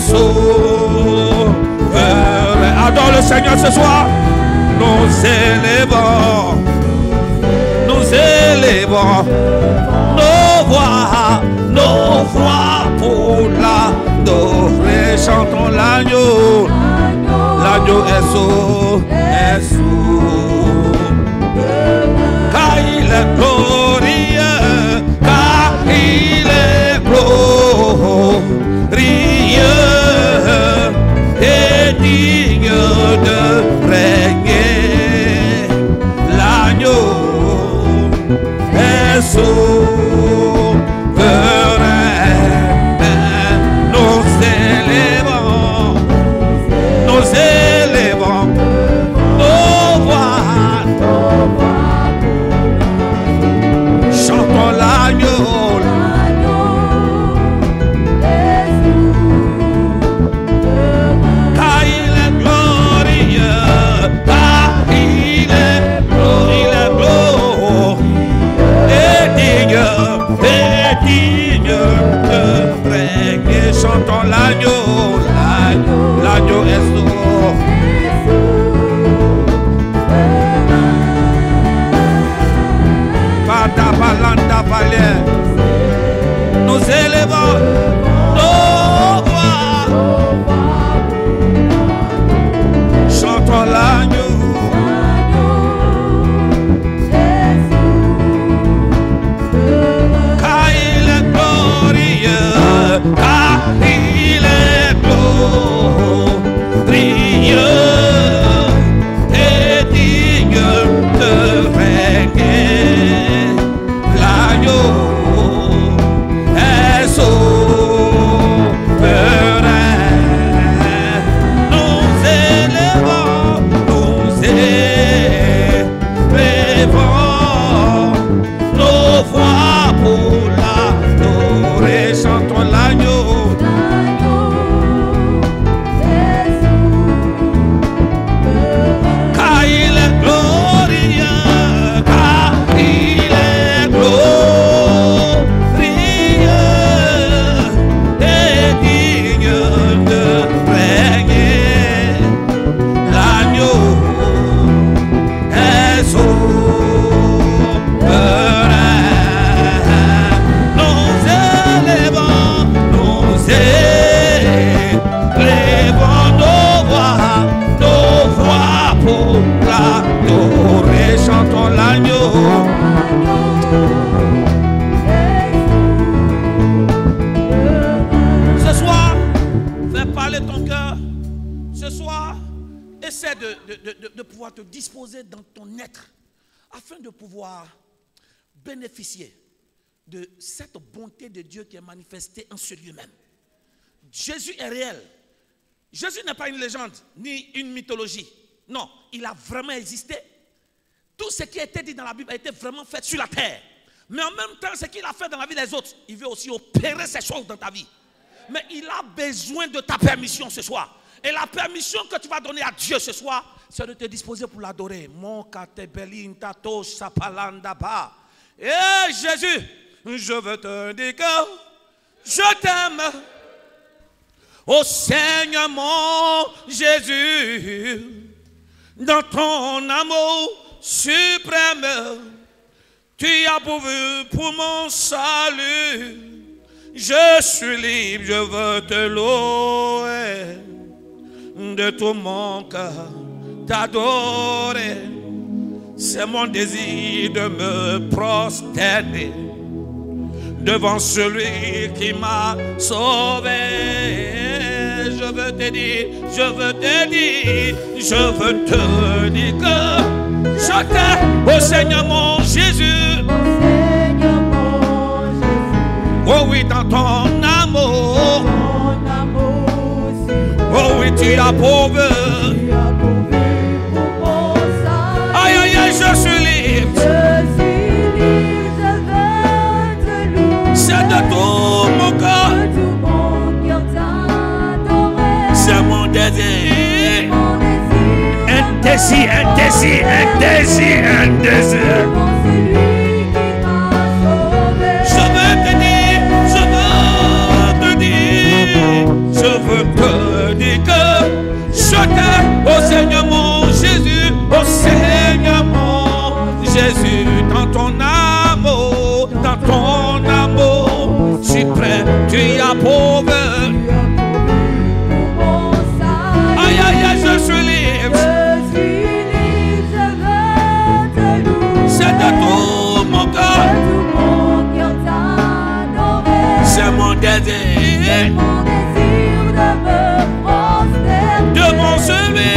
sauveur. Adore le Seigneur ce soir. Nous élevons nos voix pour l'adorer. Chantons l'agneau. L'agneau est sourd, car il est glorieux, car il est glorieux et digne de régner. L'agneau est souverain. Nous élevons nos voix. Chantons l'agneau. Car il est glorieux, car il est glorieux et digne de régner. Chantons l'agneau, l'agneau est sourd. Nous élevons nos voix. Chantons l'agneau. Car il est glorieux, car il est glorieux et digne de régner. L'agneau est souverain. Nous élevons nos voix pour l'adorer. Chantons l'agneau. Car il est glorieux, car il est glorieux et digne de régner. L'agneau est souverain. Nous élevons nos voix pour l'adorer. Chantons l'agneau. Ce soir, fais parler ton cœur. Ce soir, essaie de pouvoir te disposer dans ton être afin de pouvoir bénéficier de cette bonté de Dieu qui est manifestée en ce lieu même. Jésus est réel. Jésus n'est pas une légende ni une mythologie. Non, il a vraiment existé. Tout ce qui a été dit dans la Bible a été vraiment fait sur la terre. Mais en même temps, ce qu'il a fait dans la vie des autres, il veut aussi opérer ces choses dans ta vie. Mais il a besoin de ta permission ce soir. Et la permission que tu vas donner à Dieu ce soir, c'est de te disposer pour l'adorer. Mon katebelin tato sapalanda ba. Et Jésus, je veux te dire que je t'aime. Oh Seigneur mon Jésus, dans ton amour suprême, tu as pourvu pour mon salut. Je suis libre, je veux te louer. De tout mon cœur, t'adorer. C'est mon désir de me prosterner devant celui qui m'a sauvé. Je veux te dire, je veux te dire, je veux te dire que je t'aime, oh Seigneur mon Jésus. Oh oui, dans ton amour, oh oui, tu as pourvu. Aïe, aïe, aïe, je suis libre. C'est de tout mon cœur. C'est mon désir. Un désir, un désir, un désir, un désir. Je veux te dire, je veux te dire, je veux veux te dire que je t'aime, oh Seigneur mon Jésus, oh Seigneur mon Jésus, dans ton amour, suprême, tu as prouvé. Aïe aïe aïe, je suis libre. C'est de tout mon cœur. C'est mon désir devant celui.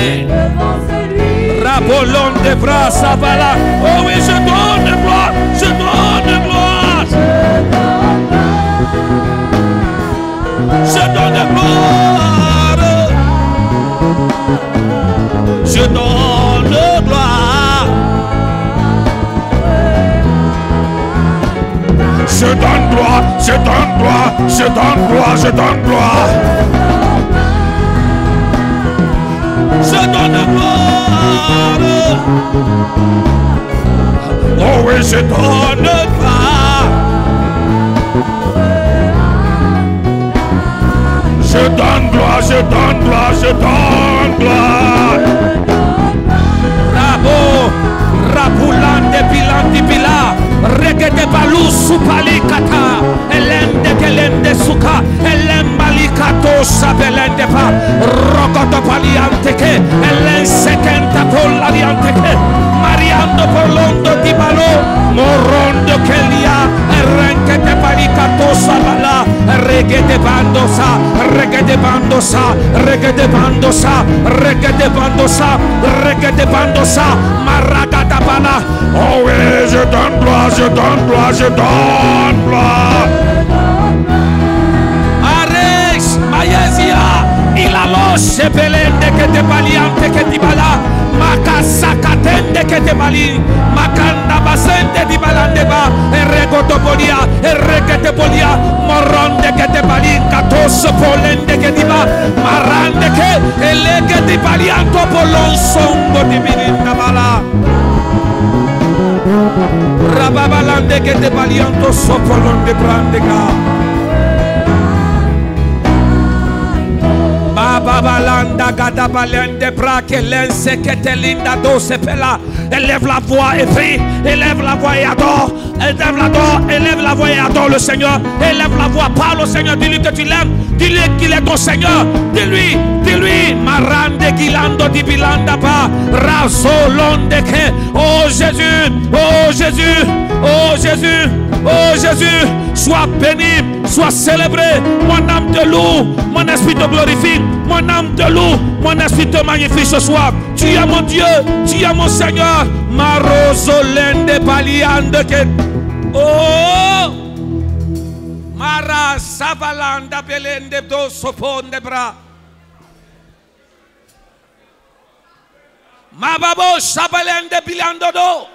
Rabolon des bras, ça va là. Oh oui, je donne gloire, je donne gloire. Je donne gloire. Je donne gloire. Je donne gloire, je donne gloire, je donne gloire, je donne gloire. Je donne gloire. Oh oui, je donne gloire. Je donne gloire, je donne gloire, je donne gloire. Rabo, Rapulande Pilandi Pila, Regede Balu Supali Kata, Elende Kelende Suka, Elembalikato Sabelende Pa, Rogoto Palianteke, Elen Sekenta Polarianteke, Mariando Polondo Di Balo, Morondo Kelia, Renkete Palikato Sabala, Regede Bandosa, Regede Bandosa, Regede Bandosa, Regede Bandosa, Regede Bandosa, Maragada Bala. Oh oui, je donne gloire, je donne gloire, je donne gloire. Arex, Mayesia, Ilalo, Belende que te valiante que te bala, Macasacatende que te bali, Macanda Basente di Balandeba, Erregotopolia, Erregetepolia, Moronde que te bali, Catos Polende que te va, Marande que, Elege di Balianto Polon Songo di Mirinda Bala. Rababalande que te valianto sopolon de brandega. Babalanda gadabalende braque lense que te linda doce pela. Élève la voix et prie, élève la voix et adore. Élève la voix et adore le Seigneur. Élève la voix, parle au Seigneur, dis-lui que tu l'aimes. Dis-lui qu'il est ton Seigneur. Dis-lui, Marande Gilando di Bilanda ba, Razolonde que, oh Jésus, oh Jésus, oh Jésus, oh Jésus, sois béni, sois célébré. Mon âme te loue, mon esprit te glorifie, mon âme te loue, mon esprit te magnifie ce soir. Tu es mon Dieu, tu es mon Seigneur. Marozolende Baliande que, oh Mara Savalanda Belende do Soponde Bra. Mababo Sabalende Bilando do.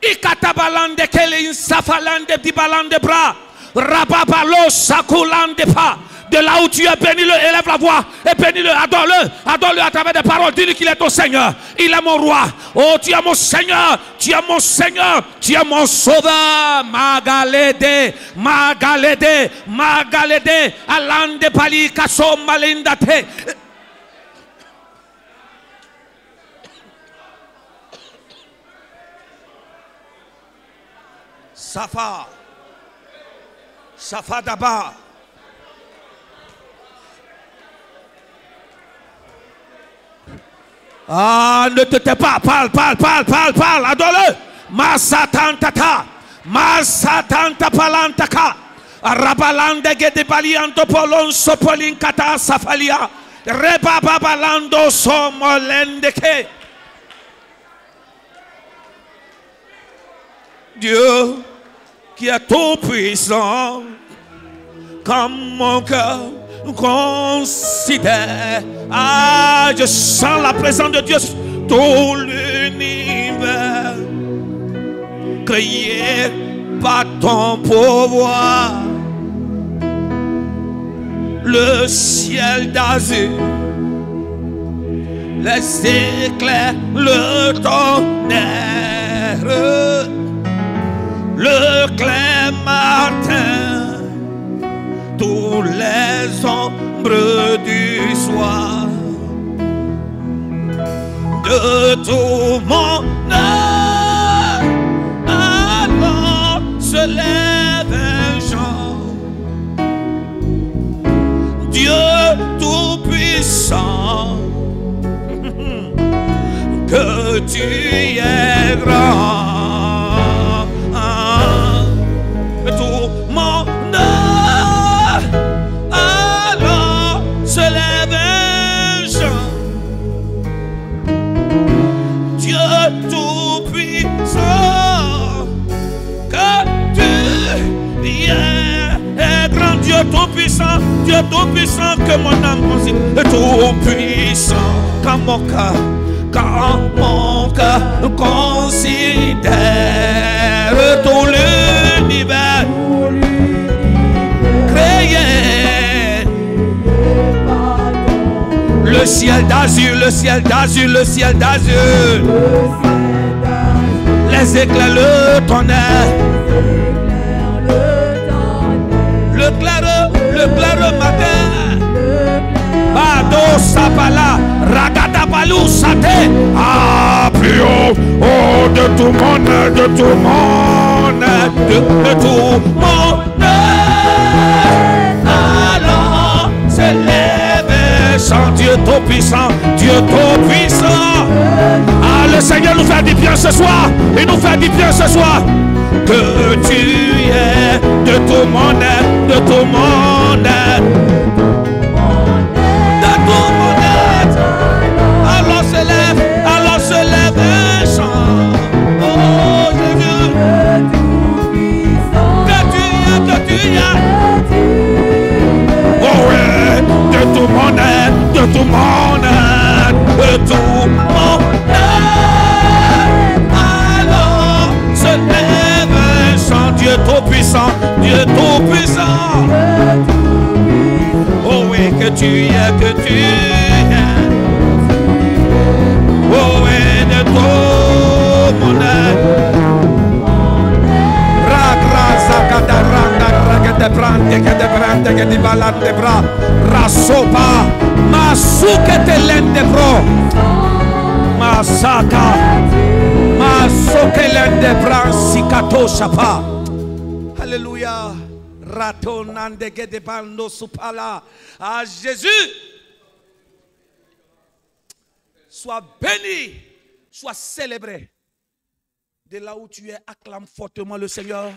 Ikatabalande Kelin Safalande Dibalande Bra. Rababalo Sakulande Pa. De là où tu es, bénis-le, élève la voix et bénis-le, adore-le à travers des paroles. Dis-lui qu'il est ton Seigneur, il est mon roi. Oh, tu es mon Seigneur, tu es mon Seigneur, tu es mon sauveur. Magalede, Magalede, Magalede, Alande Pali Kaso Malindate. Safa, Safa Daba. Ah, ne te tais pas, parle, adore-le. Masatantata, Masatanta Palantaka, Rabalande Gedebalianto Polon Sopolinkata Safalia, Rebabalando Somolendeke. Dieu qui est tout puissant, comme mon cœur considère. Ah, je sens la présence de Dieu. Tout l'univers créé par ton pouvoir. Le ciel d'azur, les éclairs, le tonnerre, le clair matin, tous les hommes l'ombre du soir, de tout mon âme, alors se lève un chant. Dieu tout-puissant, que tu es grand. Tout mon âme, alors se lève un chant. Dieu tout-puissant, que tu es grand. Dieu tout-puissant, que mon âme considère. Tout-puissant, quand mon cœur considère tout l'univers créé, le ciel d'azur, le ciel d'azur, le ciel d'azur, les éclairs, le tonnerre, le clair matin. Bado sapala, ragada balou sate. Ah, plus haut, oh, de tout monde, de tout monde, de tout monde. Alors s'élève sans Dieu tout-puissant, Dieu tout-puissant. Ah, le Seigneur nous fait du bien ce soir, il nous fait du bien ce soir. Que tu es de tout monde, de tout monde. Alors se lève un chant. Oh Jésus, que tu es. Oh ouais, de tout mon être, de tout mon être, de tout mon être. Alors se lève un chant. Dieu tout-puissant, Dieu tout-puissant. Oh oui, que tu es, que tu es. Oh oui, de tout mon être. Ragrasa kataranga ragete brande que te brande que te balante bra. Rasopa masuke te lende bro. Masaka masuke lende bra sikato shapa. Alléluia. Ratonande que te bando supala. Ah Jésus, sois béni, sois célébré. De là où tu es, acclame fortement le Seigneur.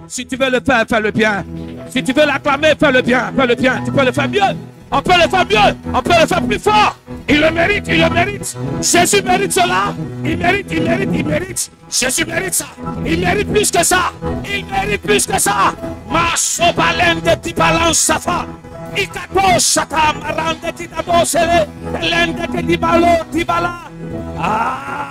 Si tu veux le faire, fais le bien. Si tu veux l'acclamer, fais le bien, fais le bien. Tu peux le faire mieux. On peut le faire mieux. On peut le faire plus fort. Il le mérite, il le mérite. Jésus mérite cela. Il mérite, il mérite, il mérite. Jésus mérite ça. Il mérite plus que ça. Il mérite plus que ça. Ma sobalène de ti balance safa. Ikato shata marande ti dabosele. Lende te di balo ti bala. Ah,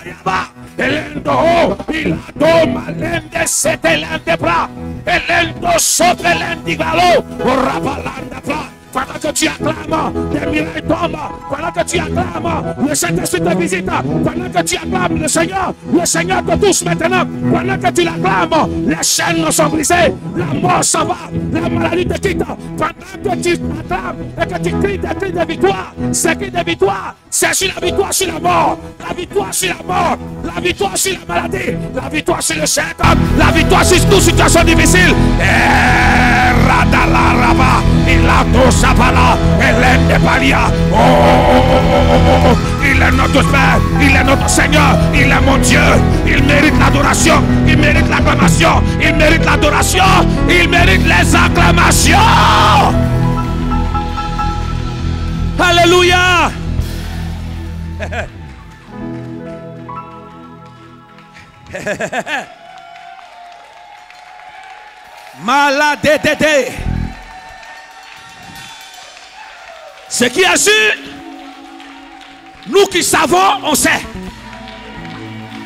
yaba. Elendo, il doma lende sete lende bra. Elendo sopra lendi galo. Rabalanda bra. Pendant que tu acclames, des miracles tombent. Pendant que tu acclames, le Saint-Esprit te visite. Pendant que tu acclames le Seigneur te touche maintenant. Pendant que tu l'acclames, les chaînes sont brisées, la mort s'en va, la maladie te quitte. Pendant que tu acclames et que tu cries des cris de victoire, ces cris de victoire, c'est sur la victoire sur la mort, la victoire sur la mort, la victoire sur la maladie, la victoire sur le Satan, la victoire sur toute situation difficile. Et Radalaraba, il a tout ça par là, Hélène de Palia. Oh, il est notre Père, il est notre Seigneur, il est mon Dieu, il mérite l'adoration, il mérite l'acclamation, il mérite l'adoration, il mérite les acclamations. Alléluia. Malade. Ce qui est sûr, nous qui savons, on sait.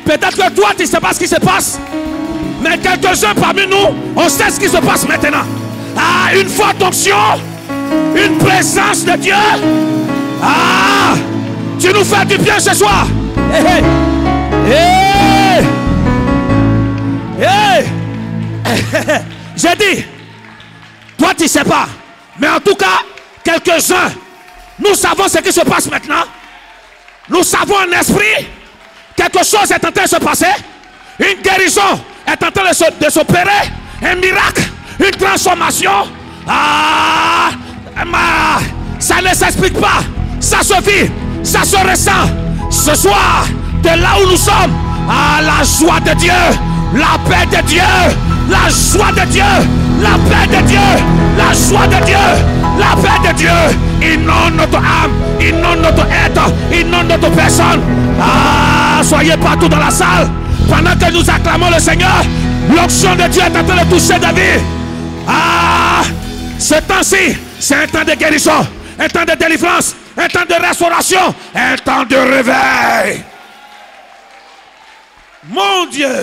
Peut-être que toi, tu ne sais pas ce qui se passe, mais quelques-uns parmi nous, on sait ce qui se passe maintenant. Ah, une forte onction, une présence de Dieu. Ah, tu nous fais du bien ce soir. Hey, hey. Hey. J'ai dit, Toi, tu ne sais pas. Mais en tout cas, quelques-uns, nous savons ce qui se passe maintenant. Nous savons en esprit, quelque chose est en train de se passer. Une guérison est en train de s'opérer. Un miracle, une transformation. Ça ne s'explique pas. Ça se vit, ça se ressent. Ce soir, de là où nous sommes, la joie de Dieu, la paix de Dieu, la joie de Dieu, la paix de Dieu, la joie de Dieu, la paix de Dieu inonde notre âme, inonde notre être, inonde notre personne. Soyez partout dans la salle. Pendant que nous acclamons le Seigneur, l'onction de Dieu est en train de toucher David. Ce temps-ci, c'est un temps de guérison, un temps de délivrance, un temps de restauration, un temps de réveil. Mon Dieu.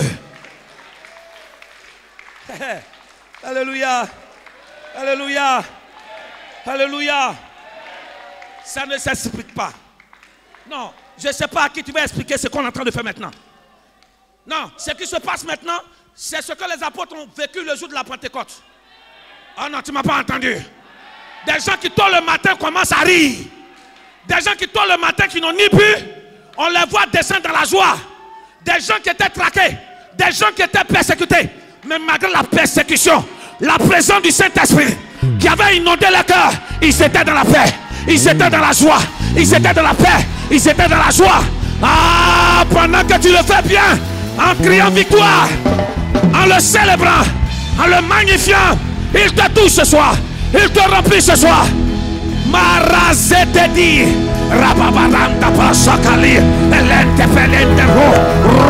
Alléluia. Alléluia. Alléluia. Ça ne s'explique pas. Non, je ne sais pas à qui tu vas expliquer ce qu'on est en train de faire maintenant. Non, ce qui se passe maintenant, c'est ce que les apôtres ont vécu le jour de la Pentecôte. Ah non, tu ne m'as pas entendu. Des gens qui tôt le matin commencent à rire. Des gens qui tôt le matin qui n'ont ni bu, on les voit descendre dans la joie. Des gens qui étaient traqués, des gens qui étaient persécutés. Mais malgré la persécution, la présence du Saint-Esprit qui avait inondé leur cœur, ils étaient dans la paix, ils étaient dans la joie, ils étaient dans la paix, ils étaient dans la joie. Pendant que tu le fais bien, en criant victoire, en le célébrant, en le magnifiant, il te touche ce soir, il te remplit ce soir. Marazete di Rababaranda Pasakali Elente Pelente Ro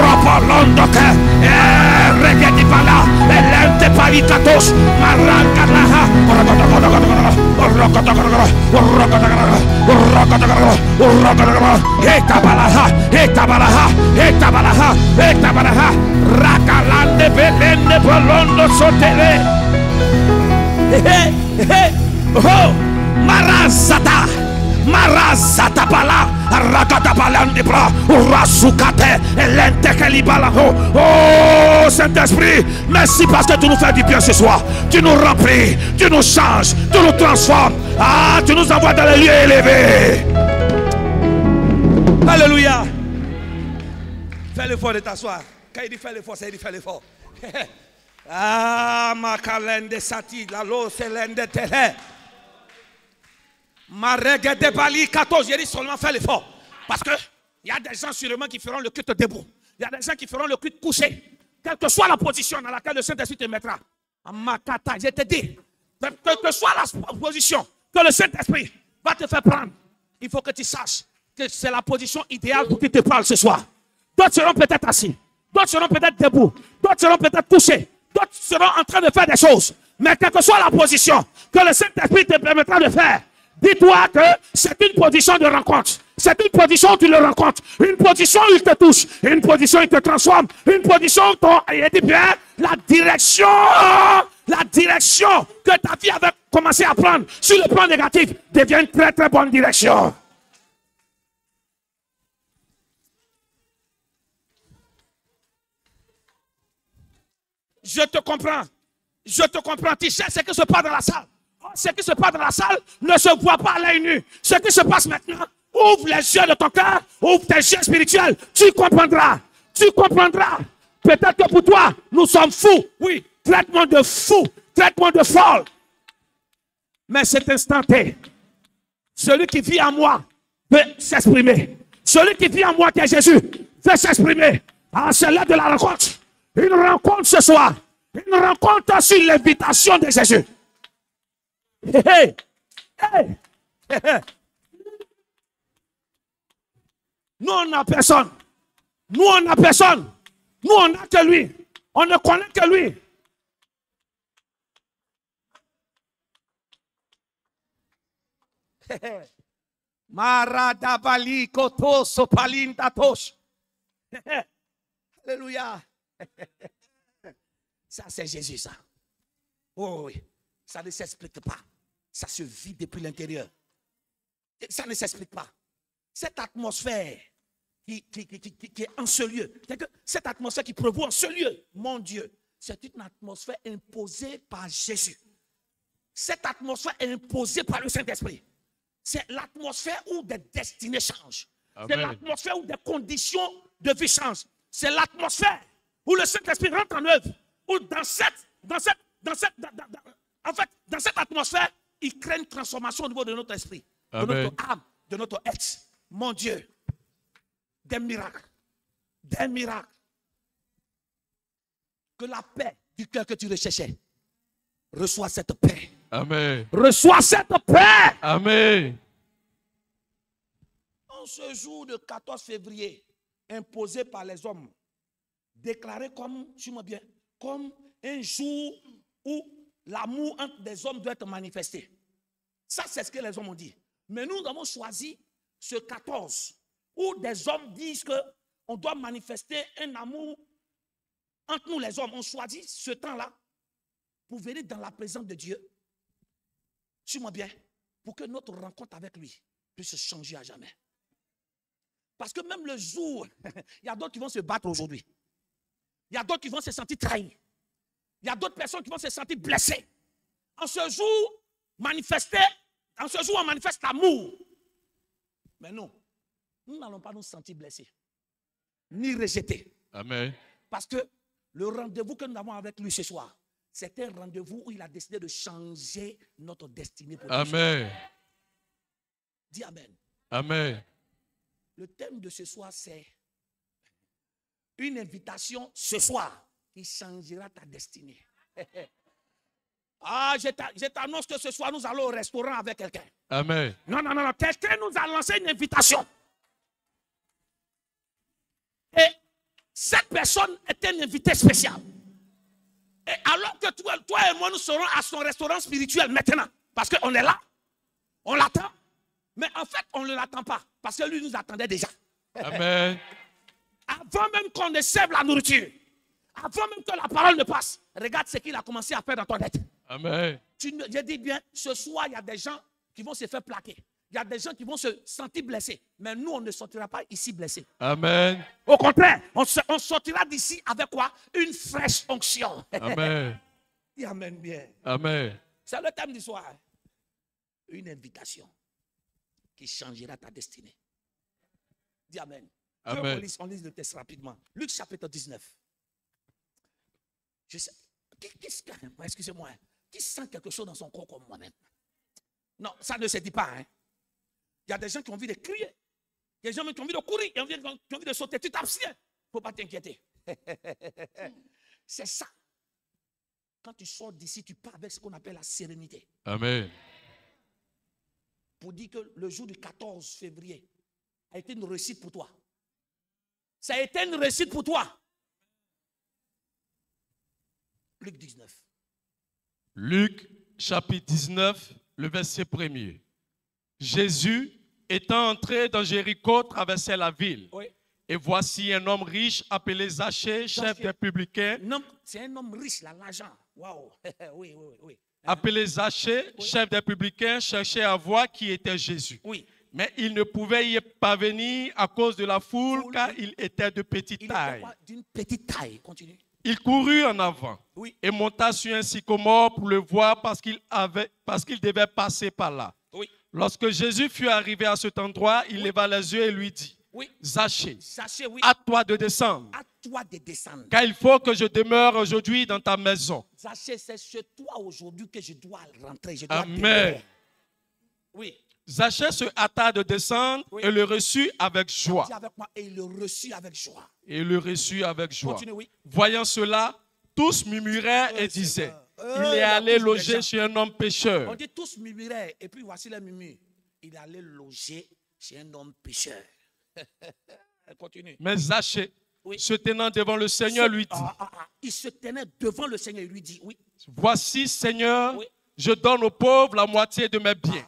Robolondo Ke Regedi Pala Elente Palikatos Marangalaha Etabalaha Rakalande Belende Polondo Sotele Marazata Bala, Ragata Balandibra, Rasukate, Elente Kalibalaho. Oh Saint-Esprit, merci parce que tu nous fais du bien ce soir. Tu nous remplis, tu nous changes, tu nous transformes. Tu nous envoies dans les lieux élevés. Alléluia. Fais l'effort de t'asseoir. Quand il dit fais l'effort, c'est il dit fais l'effort. Ma calende sati, la lo selende tele. Maregede bali 14, j'ai dit seulement fais l'effort. Parce que il y a des gens sûrement qui feront le culte debout. Il y a des gens qui feront le culte couché. Quelle que soit la position dans laquelle le Saint-Esprit te mettra. Makata, je te dis, quelle que soit la position que le Saint-Esprit va te faire prendre, il faut que tu saches que c'est la position idéale pour qu'il te parle ce soir. D'autres seront peut-être assis, d'autres seront peut-être debout, d'autres seront peut-être couchés, d'autres seront en train de faire des choses. Mais quelle que soit la position que le Saint-Esprit te permettra de faire, dis-toi que c'est une position de rencontre. C'est une position où tu le rencontres. Une position où il te touche. Une position où il te transforme. Une position où il dit bien, la direction que ta vie avait commencé à prendre sur le plan négatif devient une très très bonne direction. Je te comprends. Je te comprends. Tu sais ce qui se passe dans la salle. Ce qui se passe dans la salle ne se voit pas à l'œil nu. Ce qui se passe maintenant, ouvre les yeux de ton cœur, ouvre tes yeux spirituels, tu comprendras. Tu comprendras. Peut-être que pour toi, nous sommes fous. Oui, traitement de fou, traitement de folle. Mais c'est instantané. Celui qui vit en moi peut s'exprimer. Celui qui vit en moi, qui est Jésus, peut s'exprimer. C'est l'heure de la rencontre. Une rencontre ce soir. Une rencontre sur l'invitation de Jésus. Hey, hey, hey, hey. Nous, on n'a personne. Nous, on n'a personne. Nous, on n'a que lui. On ne connaît que lui. Maradabali koto sopalinda tosh. Alléluia. Ça, c'est Jésus, ça. Oh oui. Ça ne s'explique pas. Ça se vit depuis l'intérieur. Ça ne s'explique pas. Cette atmosphère qui est en ce lieu, cette atmosphère qui prévaut en ce lieu, mon Dieu, c'est une atmosphère imposée par Jésus. Cette atmosphère est imposée par le Saint-Esprit. C'est l'atmosphère où des destinées changent. C'est l'atmosphère où des conditions de vie changent. C'est l'atmosphère où le Saint-Esprit rentre en œuvre. Où dans cette atmosphère, il crée une transformation au niveau de notre esprit, de notre âme, de notre être. Mon Dieu, des miracles. Des miracles. Que la paix du cœur que tu recherchais, reçois cette paix. Amen. Reçois cette paix. Amen. En ce jour de 14 février, imposé par les hommes, déclaré comme, suis-moi bien, comme un jour où l'amour entre des hommes doit être manifesté. Ça, c'est ce que les hommes ont dit. Mais nous avons choisi ce 14, où des hommes disent qu'on doit manifester un amour entre nous les hommes. On choisit ce temps-là pour venir dans la présence de Dieu. Suis-moi bien, pour que notre rencontre avec lui puisse changer à jamais. Parce que même le jour, il y a d'autres qui vont se battre aujourd'hui. Il y a d'autres qui vont se sentir trahis. Il y a d'autres personnes qui vont se sentir blessées. En ce jour, on manifeste l'amour. Mais non, nous n'allons pas nous sentir blessés, ni rejetés. Amen. Parce que le rendez-vous que nous avons avec lui ce soir, c'est un rendez-vous où il a décidé de changer notre destinée. Pour Amen. Dis Amen. Amen. Le thème de ce soir, c'est une invitation ce soir qui changera ta destinée. Ah, je t'annonce que ce soir, nous allons au restaurant avec quelqu'un. Amen. Non. Quelqu'un nous a lancé une invitation. Et cette personne est un invité spécial. Et alors que toi et moi, nous serons à son restaurant spirituel maintenant. Parce qu'on est là, on l'attend. Mais en fait, on ne l'attend pas. Parce que lui nous attendait déjà. Amen. Avant même qu'on ne serve la nourriture. Avant même que la parole ne passe. Regarde ce qu'il a commencé à faire dans ton être. Amen. Je dis bien, ce soir, il y a des gens qui vont se faire plaquer. Il y a des gens qui vont se sentir blessés. Mais nous, on ne sortira pas ici blessés. Amen. Au contraire, on sortira d'ici avec quoi? Une fraîche onction. Amen. Dis amen bien. Amen. C'est le thème du soir. Une invitation qui changera ta destinée. Dis amen. Amen. On lise le texte rapidement. Luc chapitre 19. Je sais. Excusez-moi. Qui sent quelque chose dans son corps comme moi-même? Non, ça ne se dit pas. Hein? Il y a des gens qui ont envie de crier. Il y a des gens qui ont envie de courir. Il y a des gens qui ont envie de sauter. Tu t'abstiens. Il ne faut pas t'inquiéter. C'est ça. Quand tu sors d'ici, tu pars avec ce qu'on appelle la sérénité. Amen. Pour dire que le jour du 14 février a été une réussite pour toi. Ça a été une réussite pour toi. Luc 19. Luc chapitre 19, le verset 1er. Jésus, étant entré dans Jéricho, traversait la ville. Oui. Et voici un homme riche appelé Zachée, chef des publicains. C'est un homme riche, là, l'argent. Waouh. Oui. Appelé Zachée, chef des publicains, cherchait à voir qui était Jésus. Oui. Mais il ne pouvait y parvenir à cause de la foule, car il était de petite taille. D'une petite taille. Continue. Il courut en avant et monta sur un sycomore pour le voir parce qu'il devait passer par là. Oui. Lorsque Jésus fut arrivé à cet endroit, il leva les yeux et lui dit, Zachée, à toi de descendre. À toi de descendre. Car il faut que je demeure aujourd'hui dans ta maison. Zachée, c'est chez toi aujourd'hui que je dois rentrer. Je dois Amen. demeurer. Oui. Zachée se hâta de descendre et le reçut avec joie. Dis avec moi, et il le reçut avec joie. Et le reçut avec joie. Continue, oui. Voyant cela, tous murmuraient et disaient, il est allé loger chez un homme pécheur. On dit tous murmuraient, et puis voici les murmures. Il est allé loger chez un homme pécheur. Continue. Mais Zachée, se tenant devant le Seigneur, lui dit, il se tenait devant le Seigneur et lui dit, oui. Voici, Seigneur, je donne aux pauvres la moitié de mes biens.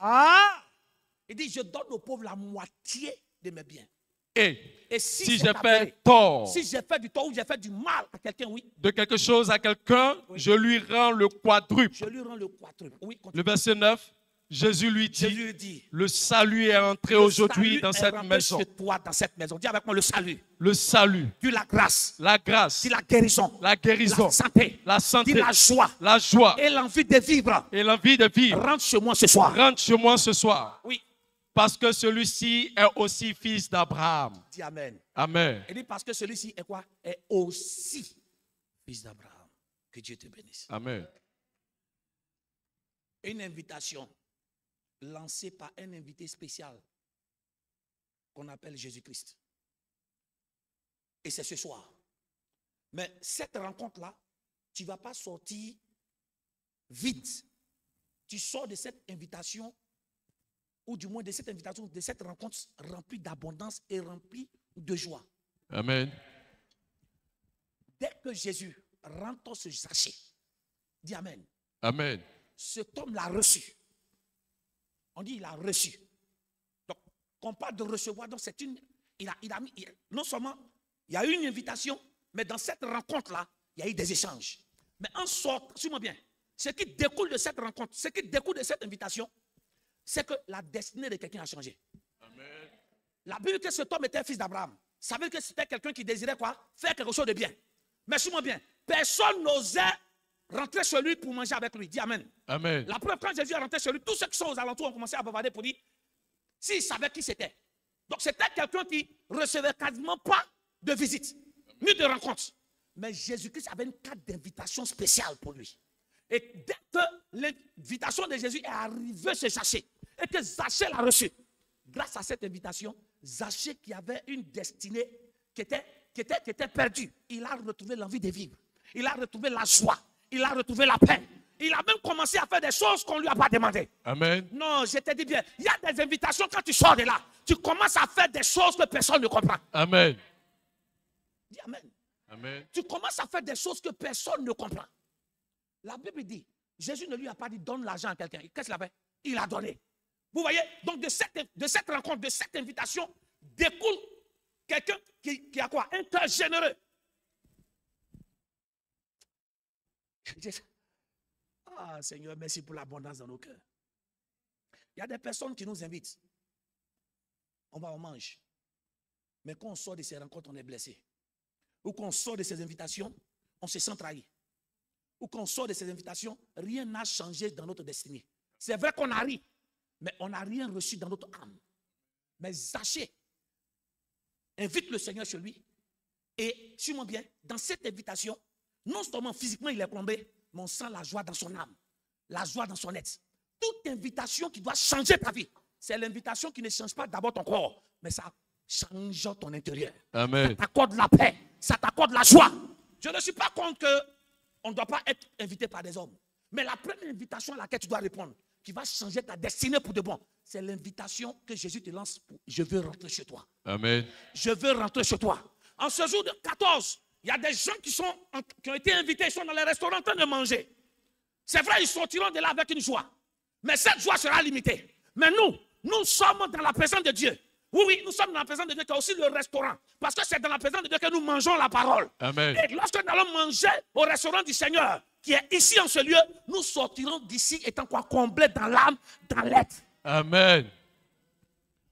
Il dit, je donne aux pauvres la moitié de mes biens. Et si j'ai avéré, fait tort, si j'ai fait du tort ou j'ai fait du mal à quelqu'un, oui. De quelque chose à quelqu'un, je lui rends le quadruple. Je lui rends le quadruple. Oui, le verset 9. Jésus lui Jésus dit, dit, le salut est entré le aujourd'hui salut dans est cette rentré maison. chez toi, dans cette maison. Dis avec moi le salut. Le salut, Dis la grâce. la grâce, Dis la guérison. la guérison, La santé. la Dis santé, la joie. la joie Et l'envie de vivre. et l'envie de vivre. Rentre chez moi ce soir. Rentre chez moi ce soir. Oui. Parce que celui-ci est aussi fils d'Abraham. Dis Amen. Amen. Et dit parce que celui-ci est quoi? Est aussi fils d'Abraham. Que Dieu te bénisse. Amen. Une invitation lancée par un invité spécial qu'on appelle Jésus-Christ. Et c'est ce soir. Mais cette rencontre-là, tu ne vas pas sortir vide. Tu sors de cette invitation, ou du moins de cette invitation, de cette rencontre remplie d'abondance et remplie de joie. Amen. Dès que Jésus rentre dans ce sachet, dis Amen. Amen. Cet homme l'a reçu. On dit il a reçu. Donc, quand on parle de recevoir, donc c'est une. Non seulement il y a eu une invitation, mais dans cette rencontre-là, il y a eu des échanges. Mais en sorte, suis-moi bien, ce qui découle de cette rencontre, ce qui découle de cette invitation, c'est que la destinée de quelqu'un a changé. Amen. La Bible dit que cet homme était fils d'Abraham. Ça veut dire que c'était quelqu'un qui désirait quoi? Faire quelque chose de bien. Mais suis-moi bien, personne n'osait rentrer chez lui pour manger avec lui. Dis Amen. Amen. La preuve, quand Jésus est rentré chez lui, tous ceux qui sont aux alentours ont commencé à bavarder pour dire s'ils savaient qui c'était. Donc c'était quelqu'un qui recevait quasiment pas de visite, ni de rencontre. Mais Jésus-Christ avait une carte d'invitation spéciale pour lui. Et dès que l'invitation de Jésus est arrivée chez Zachée, et que Zachée l'a reçue, grâce à cette invitation, Zachée qui avait une destinée qui était perdue, il a retrouvé l'envie de vivre. Il a retrouvé la joie. Il a retrouvé la paix. Il a même commencé à faire des choses qu'on ne lui a pas demandé. Amen. Non, je te dis bien, il y a des invitations quand tu sors de là. Tu commences à faire des choses que personne ne comprend. Amen. Dis Amen. Amen. Tu commences à faire des choses que personne ne comprend. La Bible dit, Jésus ne lui a pas dit donne l'argent à quelqu'un. Qu'est-ce qu'il a fait? Il a donné. Vous voyez, donc de cette rencontre, de cette invitation, découle quelqu'un qui a quoi? Un cœur généreux. Ah Seigneur, merci pour l'abondance dans nos cœurs. Il y a des personnes qui nous invitent. On mange. Mais quand on sort de ces rencontres, on est blessé. Ou quand on sort de ces invitations, on se sent trahi. Ou quand on sort de ces invitations, rien n'a changé dans notre destinée. C'est vrai qu'on a ri, mais on n'a rien reçu dans notre âme. Mais Zachée invite le Seigneur chez lui. Et, suis-moi bien, dans cette invitation, non seulement physiquement il est plombé, mais on sent la joie dans son âme, la joie dans son être. Toute invitation qui doit changer ta vie, c'est l'invitation qui ne change pas d'abord ton corps, mais ça change ton intérieur. Amen. Ça t'accorde la paix, ça t'accorde la joie. Je ne suis pas contre qu'on ne doit pas être invité par des hommes. Mais la première invitation à laquelle tu dois répondre, qui va changer ta destinée pour de bon, c'est l'invitation que Jésus te lance pour je veux rentrer chez toi. Amen. Je veux rentrer chez toi. En ce jour de 14, il y a des gens qui ont été invités, ils sont dans les restaurants en train de manger. C'est vrai, ils sortiront de là avec une joie. Mais cette joie sera limitée. Mais nous sommes dans la présence de Dieu. Oui, oui, nous sommes dans la présence de Dieu qui est aussi le restaurant. Parce que c'est dans la présence de Dieu que nous mangeons la parole. Amen. Et lorsque nous allons manger au restaurant du Seigneur, qui est ici en ce lieu, nous sortirons d'ici étant quoi? Comblés dans l'âme, dans l'être. Amen.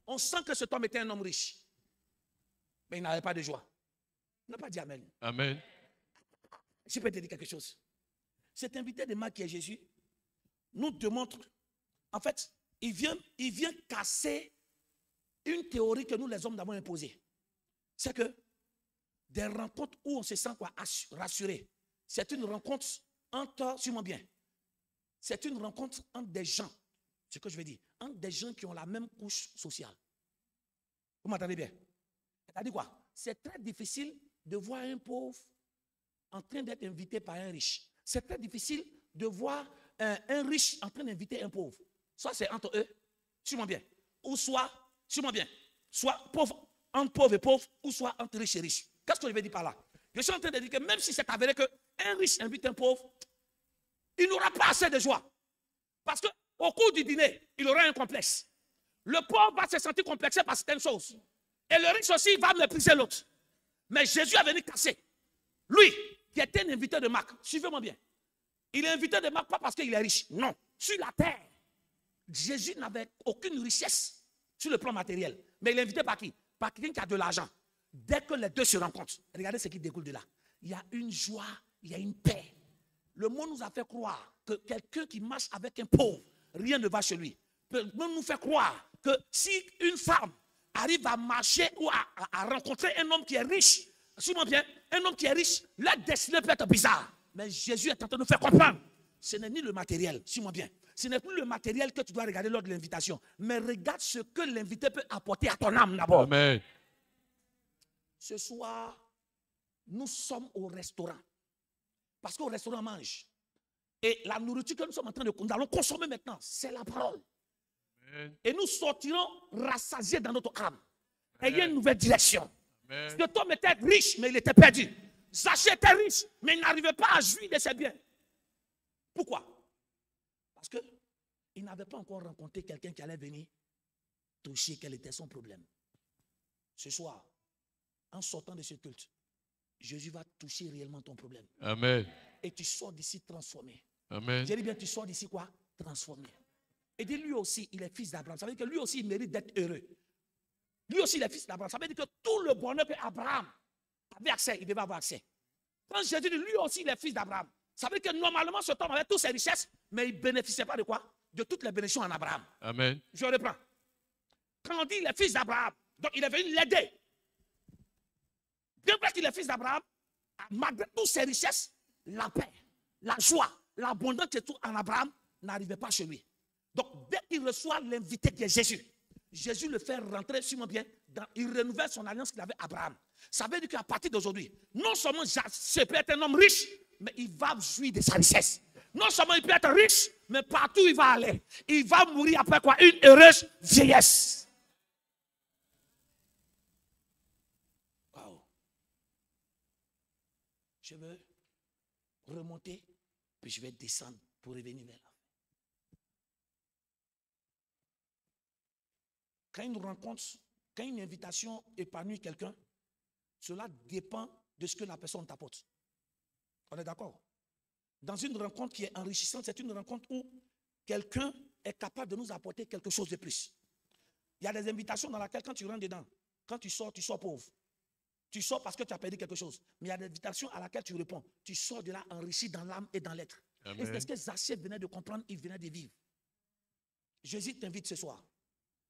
On sent que cet homme était un homme riche. Mais il n'avait pas de joie. Il n'a pas dit Amen. Amen. Je peux te dire quelque chose. Cet invité de Marc qui est Jésus nous démontre, en fait, il vient casser une théorie que nous les hommes avons imposée. C'est que des rencontres où on se sent quoi, rassuré, c'est une rencontre entre, suis-moi bien, c'est une rencontre entre des gens, c'est ce que je veux dire, entre des gens qui ont la même couche sociale. Vous m'entendez bien? C'est-à-dire quoi? C'est très difficile de voir un pauvre en train d'être invité par un riche. C'est très difficile de voir un riche en train d'inviter un pauvre. Soit c'est entre eux, suis-moi bien, ou soit, suis-moi bien, soit pauvre, entre pauvre et pauvre, ou soit entre riche et riche. Qu'est-ce que je veux dire par là? Je suis en train de dire que même si c'est avéré qu'un riche invite un pauvre, il n'aura pas assez de joie. Parce qu'au cours du dîner, il aura un complexe. Le pauvre va se sentir complexé par certaines choses. Et le riche aussi va mépriser l'autre. Mais Jésus est venu casser. Lui, qui était un invité de Marc, suivez-moi bien. Il est invité de Marc pas parce qu'il est riche. Non. Sur la terre, Jésus n'avait aucune richesse sur le plan matériel. Mais il est invité par qui? Par quelqu'un qui a de l'argent. Dès que les deux se rencontrent, regardez ce qui découle de là. Il y a une joie, il y a une paix. Le monde nous a fait croire que quelqu'un qui marche avec un pauvre, rien ne va chez lui. Le monde nous fait croire que si une femme arrive à marcher ou à rencontrer un homme qui est riche, souvent bien, un homme qui est riche, la destinée peut être bizarre. Mais Jésus est en train de nous faire comprendre. Ce n'est ni le matériel, suis-moi bien. Ce n'est plus le matériel que tu dois regarder lors de l'invitation. Mais regarde ce que l'invité peut apporter à ton âme d'abord. Amen. Ce soir, nous sommes au restaurant. Parce qu'au restaurant, on mange. Et la nourriture que nous allons consommer maintenant, c'est la parole. Amen. Et nous sortirons rassasiés dans notre âme. Ayez une nouvelle direction. Amen. Cet homme était riche, mais il était perdu. Zachée était riche, mais il n'arrivait pas à jouir de ses biens. Pourquoi? Parce qu'il n'avait pas encore rencontré quelqu'un qui allait venir toucher quel était son problème. Ce soir, en sortant de ce culte, Jésus va toucher réellement ton problème. Amen. Et tu sors d'ici transformé. Amen. J'ai dit bien, tu sors d'ici quoi? Transformé. Et dit lui aussi, il est fils d'Abraham. Ça veut dire que lui aussi, il mérite d'être heureux. Lui aussi, il est fils d'Abraham. Ça veut dire que tout le bonheur qu'Abraham avait accès, il devait avoir accès. Quand Jésus dit, lui aussi, il est fils d'Abraham. Ça veut dire que normalement, ce homme avait toutes ses richesses, mais il ne bénéficiait pas de quoi? De toutes les bénédictions en Abraham. Amen. Je reprends. Quand on dit, il est fils d'Abraham, donc il est venu l'aider. Bien vrai qu'il est fils d'Abraham, malgré toutes ses richesses, la paix, la joie, l'abondance qui est tout en Abraham n'arrivait pas chez lui. Donc, dès qu'il reçoit l'invité qui est Jésus, Jésus le fait rentrer, sûrement bien, il renouvelle son alliance qu'il avait avec Abraham. Ça veut dire qu'à partir d'aujourd'hui, non seulement Jacques peut être un homme riche, mais il va jouir de sa richesse. Non seulement il peut être riche, mais partout où il va aller, il va mourir après quoi? Une heureuse vieillesse. Wow. Je veux remonter, puis je vais descendre pour revenir vers là. Quand une rencontre, quand une invitation épanouit quelqu'un, cela dépend de ce que la personne t'apporte. On est d'accord? Dans une rencontre qui est enrichissante, c'est une rencontre où quelqu'un est capable de nous apporter quelque chose de plus. Il y a des invitations dans lesquelles quand tu rentres dedans, quand tu sors pauvre. Tu sors parce que tu as perdu quelque chose. Mais il y a des invitations à laquelle tu réponds. Tu sors de là enrichi dans l'âme et dans l'être. Et c'est ce que Zachée venait de comprendre, il venait de vivre. Jésus t'invite ce soir.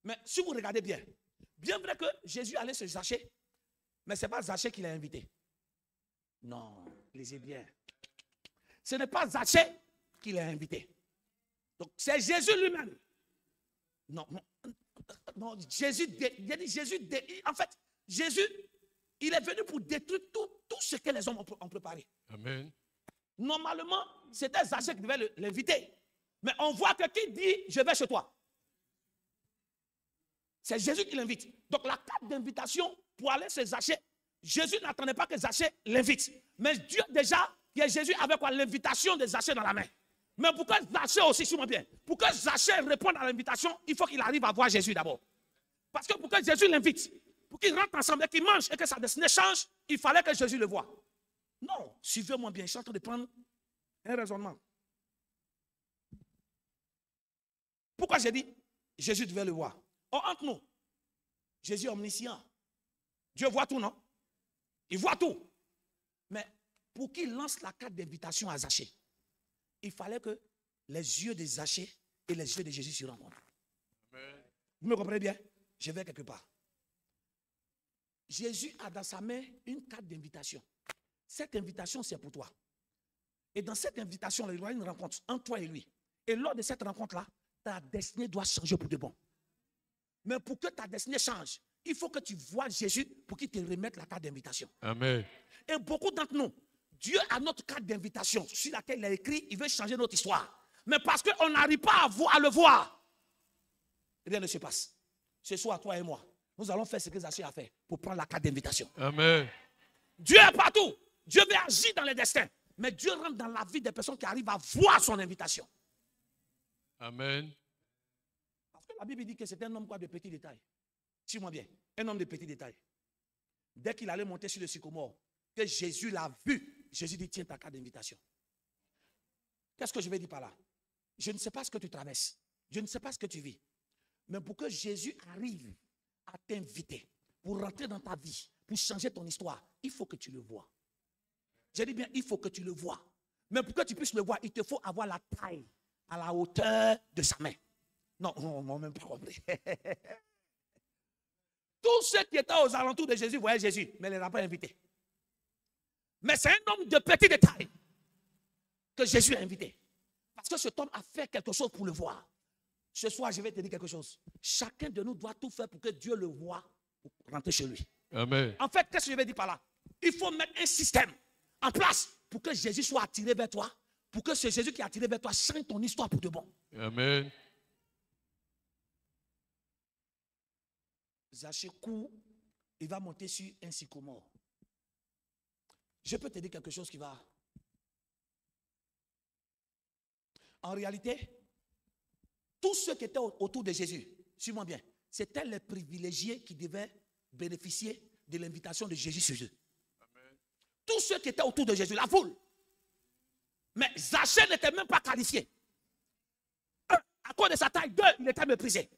Mais si vous regardez bien, bien vrai que Jésus allait se Zachée, mais ce n'est pas Zachée qui l'a invité. Non, lisez bien. Ce n'est pas Zachée qui l'a invité. Donc c'est Jésus lui-même. Non, Jésus, en fait, Jésus, il est venu pour détruire tout ce que les hommes ont préparé. Amen. Normalement, c'était Zachée qui devait l'inviter. Mais on voit que qui dit, je vais chez toi. C'est Jésus qui l'invite. Donc la carte d'invitation pour aller chez Zachée, Jésus n'attendait pas que Zachée l'invite. Mais Dieu déjà, qui est Jésus, avait quoi? L'invitation de Zachée dans la main. Mais pour que Zachée aussi, suis-moi bien, pour que Zachée réponde à l'invitation, il faut qu'il arrive à voir Jésus d'abord. Parce que pour que Jésus l'invite, pour qu'ils rentrent ensemble et qu'ils mangent et que sa destinée change, il fallait que Jésus le voie. Non, suivez-moi bien, je suis en train de prendre un raisonnement. Pourquoi j'ai dit Jésus devait le voir? Or, entre nous, Jésus est omniscient. Dieu voit tout, non? Il voit tout. Mais pour qu'il lance la carte d'invitation à Zachée, il fallait que les yeux de Zachée et les yeux de Jésus se rencontrent. Amen. Vous me comprenez bien? Je vais quelque part. Jésus a dans sa main une carte d'invitation. Cette invitation, c'est pour toi. Et dans cette invitation, il y aura une rencontre entre toi et lui. Et lors de cette rencontre-là, ta destinée doit changer pour de bon. Mais pour que ta destinée change, il faut que tu vois Jésus pour qu'il te remette la carte d'invitation. Amen. Et beaucoup d'entre nous, Dieu a notre carte d'invitation sur laquelle il a écrit, il veut changer notre histoire. Mais parce qu'on n'arrive pas à le voir, rien ne se passe. Ce soir, toi et moi, nous allons faire ce que Zachée a fait pour prendre la carte d'invitation. Amen. Dieu est partout. Dieu veut agir dans les destins. Mais Dieu rentre dans la vie des personnes qui arrivent à voir son invitation. Amen. Parce que la Bible dit que c'est un homme quoi de petits détails. Suis-moi bien. Un homme de petits détails. Dès qu'il allait monter sur le sycomore, que Jésus l'a vu, Jésus dit, tiens ta carte d'invitation. Qu'est-ce que je vais dire par là? Je ne sais pas ce que tu traverses. Je ne sais pas ce que tu vis. Mais pour que Jésus arrive à t'inviter, pour rentrer dans ta vie, pour changer ton histoire, il faut que tu le vois. J'ai dit bien, il faut que tu le vois. Mais pour que tu puisses le voir, il te faut avoir la taille à la hauteur de sa main. Non, on n'a même pas compris. Tous ceux qui étaient aux alentours de Jésus voyaient Jésus, mais il ne les a pas invités. Mais c'est un homme de petite taille que Jésus a invité. Parce que cet homme a fait quelque chose pour le voir. Ce soir, je vais te dire quelque chose. Chacun de nous doit tout faire pour que Dieu le voie pour rentrer chez lui. Amen. En fait, qu'est-ce que je vais dire par là? Il faut mettre un système en place pour que Jésus soit attiré vers toi, pour que ce Jésus qui est attiré vers toi change ton histoire pour de bon. Amen. Zachée court, il va monter sur un sycomore. Je peux te dire quelque chose qui va. En réalité, tous ceux qui étaient autour de Jésus, suis-moi bien, c'était les privilégiés qui devaient bénéficier de l'invitation de Jésus sur eux. Amen. Tous ceux qui étaient autour de Jésus, la foule. Mais Zachée n'était même pas qualifié. Un, à cause de sa taille. Deux, il était méprisé.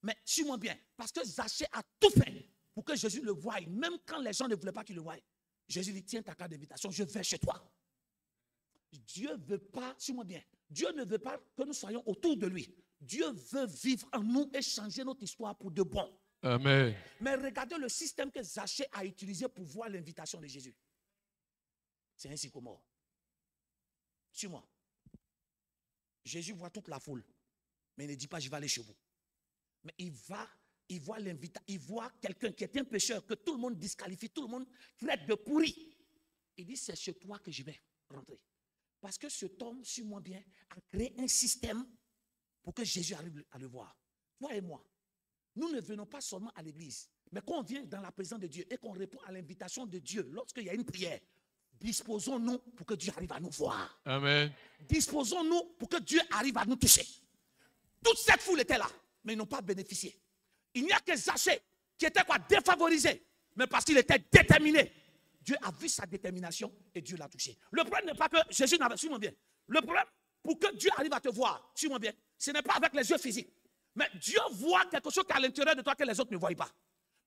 Mais suis-moi bien, parce que Zachée a tout fait pour que Jésus le voie, même quand les gens ne voulaient pas qu'il le voie. Jésus dit, tiens ta carte d'invitation, je vais chez toi. Dieu ne veut pas, suis-moi bien, Dieu ne veut pas que nous soyons autour de lui. Dieu veut vivre en nous et changer notre histoire pour de bon. Amen. Mais regardez le système que Zachée a utilisé pour voir l'invitation de Jésus. C'est un sycomore. Suis-moi. Jésus voit toute la foule, mais il ne dit pas, je vais aller chez vous. Mais il voit l'invitation, il voit quelqu'un qui est un pécheur, que tout le monde disqualifie, tout le monde traite de pourri. Il dit, c'est chez toi que je vais rentrer. Parce que cet homme, suis-moi bien, a créé un système pour que Jésus arrive à le voir. Toi et moi, nous ne venons pas seulement à l'église, mais quand on vient dans la présence de Dieu et qu'on répond à l'invitation de Dieu, lorsqu'il y a une prière, disposons-nous pour que Dieu arrive à nous voir. Amen. Disposons-nous pour que Dieu arrive à nous toucher. Toute cette foule était là, mais ils n'ont pas bénéficié. Il n'y a que Zachée qui était quoi, défavorisé, mais parce qu'il était déterminé. Dieu a vu sa détermination et Dieu l'a touché. Le problème n'est pas que Jésus n'avait, suis-moi bien. Le problème, pour que Dieu arrive à te voir, suis-moi bien, ce n'est pas avec les yeux physiques. Mais Dieu voit quelque chose qui est à l'intérieur de toi que les autres ne voient pas.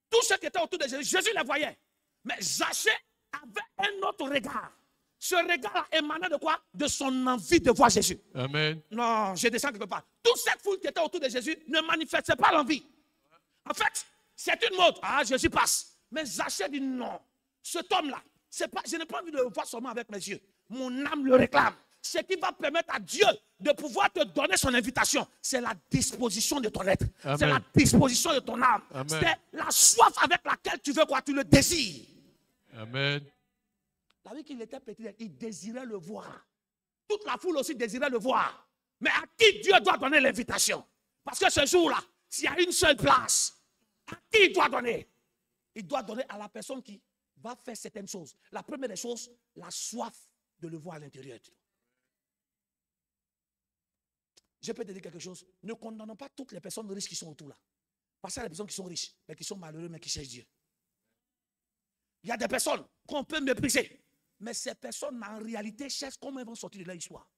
Tous ceux qui étaient autour de Jésus, Jésus les voyait. Mais Zachée avait un autre regard. Ce regard émanait de quoi? De son envie de voir Jésus. Amen. Non, je descends quelque part. Toute cette foule qui était autour de Jésus ne manifestait pas l'envie. En fait, c'est une mode. Ah, Jésus passe. Mais Zachée dit non. Cet homme-là, je n'ai pas envie de le voir seulement avec mes yeux. Mon âme le réclame. Ce qui va permettre à Dieu de pouvoir te donner son invitation, c'est la disposition de ton être. C'est la disposition de ton âme. C'est la soif avec laquelle tu veux quoi, tu le désires. Amen. La vie qu'il était petit, il désirait le voir. Toute la foule aussi désirait le voir. Mais à qui Dieu doit donner l'invitation? Parce que ce jour-là, s'il y a une seule place, à qui il doit donner? Il doit donner à la personne qui va faire certaines choses. La première des choses, la soif de le voir à l'intérieur. Je peux te dire quelque chose. Ne condamnons pas toutes les personnes riches qui sont autour là. Parce qu'il y a des personnes qui sont riches, mais qui sont malheureux, mais qui cherchent Dieu. Il y a des personnes qu'on peut mépriser. Mais ces personnes, en réalité, cherchent comment ils vont sortir de leur histoire.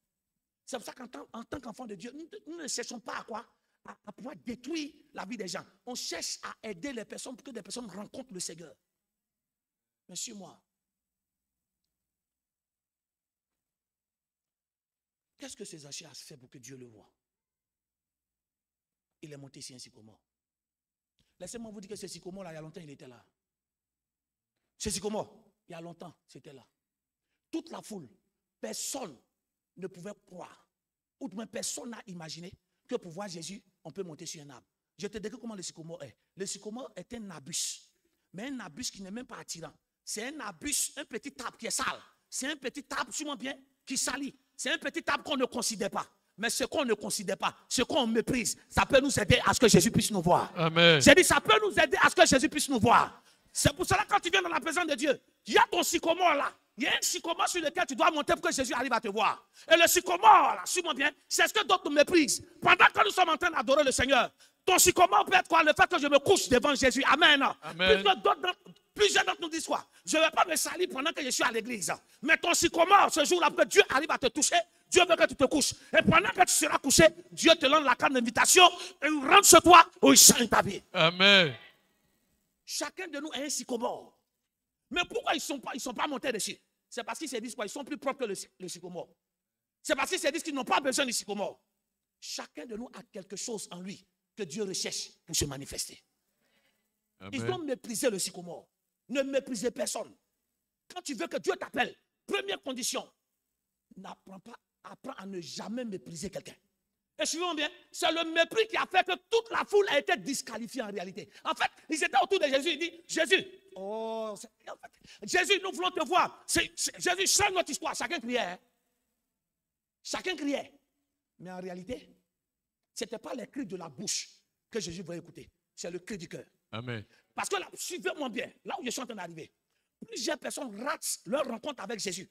C'est pour ça qu'en tant qu'enfants de Dieu, nous ne cherchons pas à quoi? À pouvoir détruire la vie des gens. On cherche à aider les personnes pour que des personnes rencontrent le Seigneur. Mais suis-moi. Qu'est-ce que ces Zachée a fait pour que Dieu le voie? Il est monté ici un sycomore. Laissez-moi vous dire que ce sycomore-là, il y a longtemps, il était là. Ce sycomore, il y a longtemps, c'était là. Toute la foule, personne ne pouvait croire, ou même personne n'a imaginé que pour voir Jésus, on peut monter sur un arbre. Je te décris comment le sycomore est. Le sycomore est un arbuste, mais un arbuste qui n'est même pas attirant. C'est un arbuste, un petit arbre qui est sale. C'est un petit arbre, sûrement bien, qui salit. C'est un petit arbre qu'on ne considère pas. Mais ce qu'on ne considère pas, ce qu'on méprise, ça peut nous aider à ce que Jésus puisse nous voir. Amen. J'ai dit, ça peut nous aider à ce que Jésus puisse nous voir. C'est pour cela, quand tu viens dans la présence de Dieu, il y a ton sycomore là. Il y a un sycomore sur lequel tu dois monter pour que Jésus arrive à te voir. Et le sycomore là, suis-moi bien, c'est ce que d'autres nous méprisent. Pendant que nous sommes en train d'adorer le Seigneur, ton sycomore peut être quoi? Le fait que je me couche devant Jésus. Amen. Amen. Plusieurs d'entre nous disent quoi? Je ne vais pas me salir pendant que je suis à l'église. Mais ton sycomore, ce jour-là, pour que Dieu arrive à te toucher, Dieu veut que tu te couches. Et pendant que tu seras couché, Dieu te donne la carte d'invitation, et il rentre chez toi, ou il change ta vie. Amen. Chacun de nous a un sycomore. Mais pourquoi ils ne sont pas montés dessus? C'est parce qu'ils se disent quoi? Ils sont plus propres que le sycomore. C'est parce qu'ils se disent qu'ils n'ont pas besoin du sycomore. Chacun de nous a quelque chose en lui que Dieu recherche pour se manifester. Amen. Ils ont méprisé le sycomore. Ne méprisez personne. Quand tu veux que Dieu t'appelle, première condition, apprends à ne jamais mépriser quelqu'un. Et suivons bien, c'est le mépris qui a fait que toute la foule a été disqualifiée en réalité. En fait, ils étaient autour de Jésus, ils disent, Jésus, Jésus, nous voulons te voir. Jésus, change notre histoire. Chacun criait. Hein? Chacun criait. Mais en réalité, ce n'était pas les cris de la bouche que Jésus voulait écouter. C'est le cri du cœur. Amen. Parce que là, suivez-moi bien, là où je suis en train d'arriver, plusieurs personnes ratent leur rencontre avec Jésus.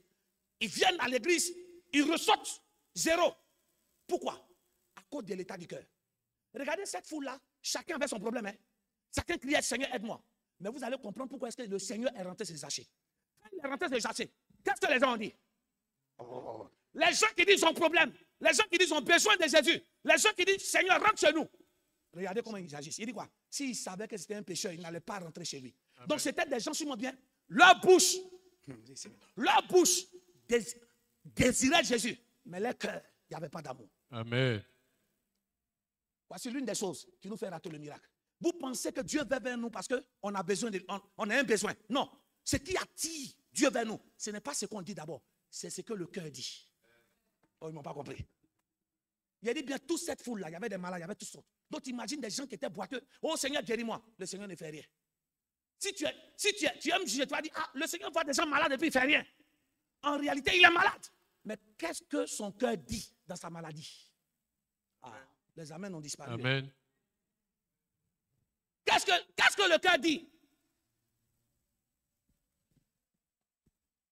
Ils viennent à l'église, ils ressortent zéro. Pourquoi? À cause de l'état du cœur. Regardez cette foule-là, chacun avait son problème. Hein? Chacun criait, Seigneur, aide-moi. Mais vous allez comprendre pourquoi est-ce que le Seigneur est rentré se déchacher. Quand il est rentré se déchacher, qu'est-ce que les gens ont dit? Les gens qui disent ont problème, les gens qui disent ont besoin de Jésus, les gens qui disent, Seigneur, rentre chez nous. Regardez comment ils agissent. Il dit quoi? S'il savait que c'était un pécheur, il n'allait pas rentrer chez lui. Amen. Donc c'était des gens, suis-moi bien, leur bouche désirait Jésus, mais leur cœur, il n'y avait pas d'amour. Amen. Voici l'une des choses qui nous fait rater le miracle. Vous pensez que Dieu vient vers nous parce qu'on a besoin on a un besoin. Non. Ce qui attire Dieu vers nous, ce n'est pas ce qu'on dit d'abord, c'est ce que le cœur dit. Oh, ils ne m'ont pas compris. Il a dit bien, toute cette foule-là, il y avait des malades, il y avait toutes sortes. Donc imagine des gens qui étaient boiteux. Oh Seigneur, guéris-moi. Le Seigneur ne fait rien. Si tu aimes juger, tu vas dire, ah, le Seigneur voit des gens malades et puis il ne fait rien. En réalité, il est malade. Mais qu'est-ce que son cœur dit dans sa maladie? Ah, les amens ont disparu. Amen. Qu'est-ce que le cœur dit?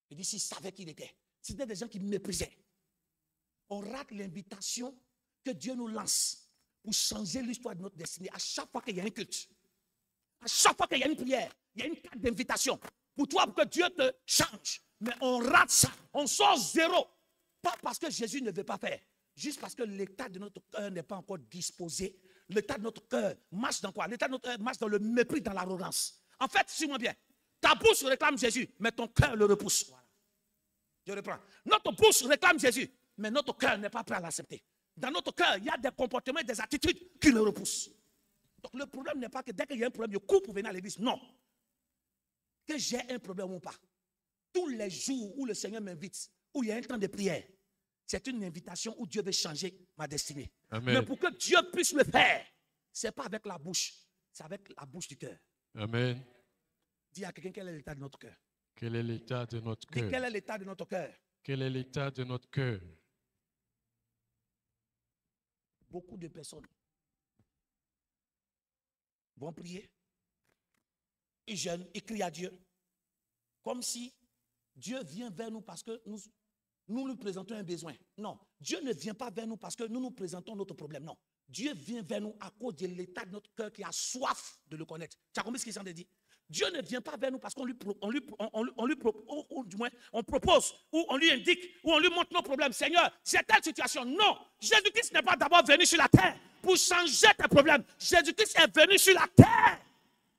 Il dit, s'il savait qui il était. C'était des gens qui méprisaient. On rate l'invitation que Dieu nous lance pour changer l'histoire de notre destinée. À chaque fois qu'il y a un culte, à chaque fois qu'il y a une prière, il y a une carte d'invitation pour toi, pour que Dieu te change. Mais on rate ça. On sort zéro. Pas parce que Jésus ne veut pas faire. Juste parce que l'état de notre cœur n'est pas encore disposé. L'état de notre cœur marche dans quoi? L'état de notre cœur marche dans le mépris, dans l'arrogance. En fait, suis-moi bien. Ta bouche réclame Jésus, mais ton cœur le repousse. Voilà. Je reprends. Notre bouche réclame Jésus, mais notre cœur n'est pas prêt à l'accepter. Dans notre cœur, il y a des comportements, des attitudes qui le repoussent. Donc le problème n'est pas que dès qu'il y a un problème, je cours pour venir à l'église. Non. Que j'ai un problème ou pas. Tous les jours où le Seigneur m'invite, où il y a un temps de prière, c'est une invitation où Dieu veut changer ma destinée. Amen. Mais pour que Dieu puisse le faire, ce n'est pas avec la bouche, c'est avec la bouche du cœur. Amen. Dis à quelqu'un quel est l'état de notre cœur. Quel est l'état de notre Dis cœur? quel est l'état de notre cœur. Quel est l'état de notre cœur? Beaucoup de personnes vont prier, ils jeûnent, ils crient à Dieu, comme si Dieu vient vers nous parce que nous lui présentons un besoin. Non, Dieu ne vient pas vers nous parce que nous nous présentons notre problème. Non, Dieu vient vers nous à cause de l'état de notre cœur qui a soif de le connaître. Tu as compris ce qu'il s'en est dit? Dieu ne vient pas vers nous parce qu'on on propose, ou on lui indique, ou on lui montre nos problèmes. Seigneur, c'est telle situation. Non, Jésus-Christ n'est pas d'abord venu sur la terre pour changer tes problèmes. Jésus-Christ est venu sur la terre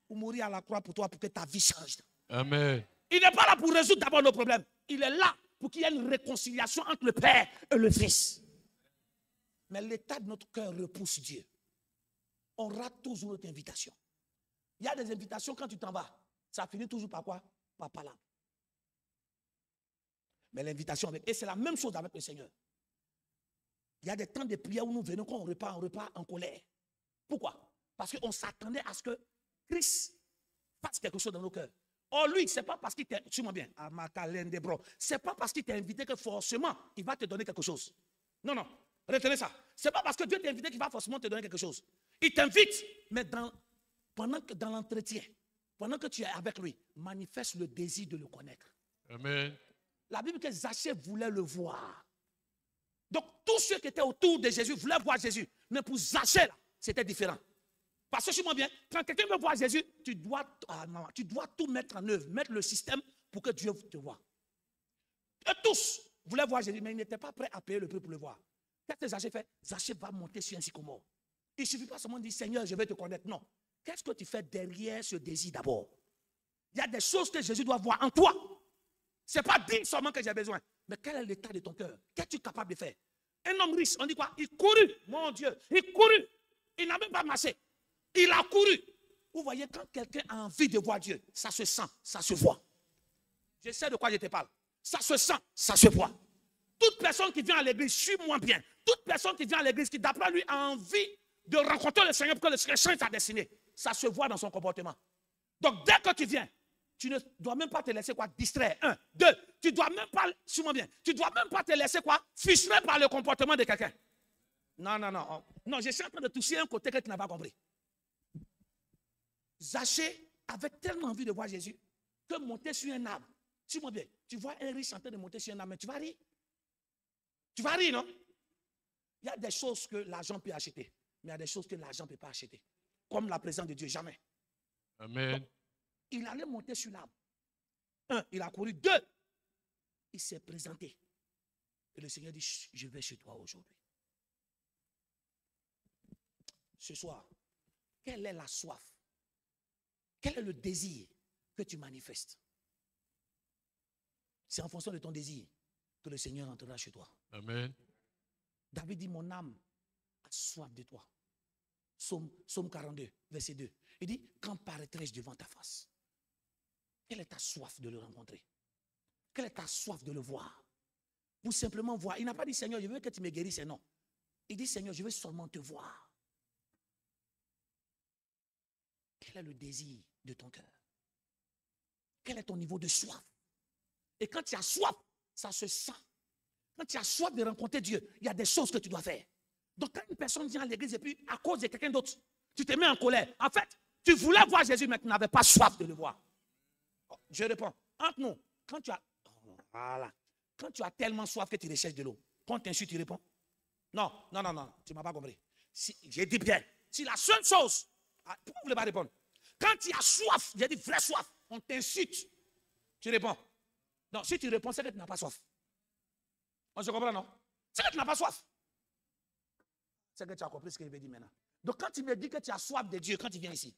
pour mourir à la croix pour toi, pour que ta vie change. Amen. Il n'est pas là pour résoudre d'abord nos problèmes. Il est là pour qu'il y ait une réconciliation entre le Père et le Fils. Mais l'état de notre cœur repousse Dieu. On rate toujours notre invitation. Il y a des invitations, quand tu t'en vas, ça finit toujours par quoi? Par palabre. Mais l'invitation avec... Et c'est la même chose avec le Seigneur. Il y a des temps de prière où nous venons quand on repart en colère. Pourquoi? Parce qu'on s'attendait à ce que Christ fasse quelque chose dans nos cœurs. Or lui, c'est pas parce qu'il t'a... Suis-moi bien. C'est pas parce qu'il t'a invité que forcément, il va te donner quelque chose. Non, non. Retenez ça. C'est pas parce que Dieu t'a invité qu'il va forcément te donner quelque chose. Il t'invite, mais pendant que dans l'entretien, pendant que tu es avec lui, manifeste le désir de le connaître. Amen. La Bible dit que Zachée voulait le voir. Donc, tous ceux qui étaient autour de Jésus voulaient voir Jésus. Mais pour Zachée, c'était différent. Parce que, suis-moi bien, quand quelqu'un veut voir Jésus, tu dois tout mettre en œuvre, mettre le système pour que Dieu te voie. Et tous, voulait voir Jésus, mais il n'était pas prêt à payer le prix pour le voir. Qu'est-ce que Zachée fait? Zachée va monter sur un sycomore. Il ne suffit pas seulement de dire, Seigneur, je vais te connaître. Non. Qu'est-ce que tu fais derrière ce désir d'abord? Il y a des choses que Jésus doit voir en toi. Ce n'est pas dire seulement que j'ai besoin. Mais quel est l'état de ton cœur? Qu'es-tu capable de faire? Un homme riche, on dit quoi? Il courut, mon Dieu. Il courut. Il n'a même pas marché. Il a couru. Vous voyez, quand quelqu'un a envie de voir Dieu, ça se sent, ça se voit. Je sais de quoi je te parle. Ça se sent, ça se voit. Toute personne qui vient à l'église, suis-moi bien. Toute personne qui vient à l'église, qui d'après lui a envie de rencontrer le Seigneur pour que le Seigneur change sa destinée, ça se voit dans son comportement. Donc, dès que tu viens, tu ne dois même pas te laisser quoi distraire. Un, deux, tu dois même pas, suis-moi bien, tu dois même pas te laisser quoi frustrer par le comportement de quelqu'un. Non, non, non. Non, je suis en train de toucher un côté que tu n'as pas compris. Zachée avait tellement envie de voir Jésus que monter sur un arbre. Suis-moi bien, tu vois un riche en train de monter sur un arbre, mais tu vas rire. Tu vas rire, non? Il y a des choses que l'argent peut acheter, mais il y a des choses que l'argent ne peut pas acheter. Comme la présence de Dieu, jamais. Amen. Donc, il allait monter sur l'arbre. Un, il a couru. Deux, il s'est présenté. Et le Seigneur dit, je vais chez toi aujourd'hui. Ce soir, quelle est la soif? Quel est le désir que tu manifestes? C'est en fonction de ton désir que le Seigneur entrera chez toi. Amen. David dit, mon âme a soif de toi. Psaume 42, verset 2. Il dit, quand paraîtrai-je devant ta face? Quelle est ta soif de le rencontrer? Quelle est ta soif de le voir? Pour simplement voir. Il n'a pas dit, Seigneur, je veux que tu me guérisses. Non. Il dit, Seigneur, je veux seulement te voir. Quel est le désir de ton cœur? Quel est ton niveau de soif? Et quand tu as soif, ça se sent. Quand tu as soif de rencontrer Dieu, il y a des choses que tu dois faire. Donc quand une personne vient à l'église et puis à cause de quelqu'un d'autre, tu te mets en colère. En fait, tu voulais voir Jésus, mais tu n'avais pas soif de le voir. Je réponds, entre nous, quand tu as, voilà, quand tu as tellement soif que tu recherches de l'eau, quand tu insultes, tu réponds. Non, non, non, non, tu ne m'as pas compris. J'ai dit bien, si la seule chose, pourquoi vous ne voulez pas répondre? Quand tu as soif, j'ai dit vraie soif, on t'insulte, tu réponds. Non, si tu réponds, c'est que tu n'as pas soif. On se comprend, non? C'est que tu n'as pas soif. C'est que tu as compris ce que je vais dire maintenant. Donc quand tu me dis que tu as soif de Dieu quand tu viens ici,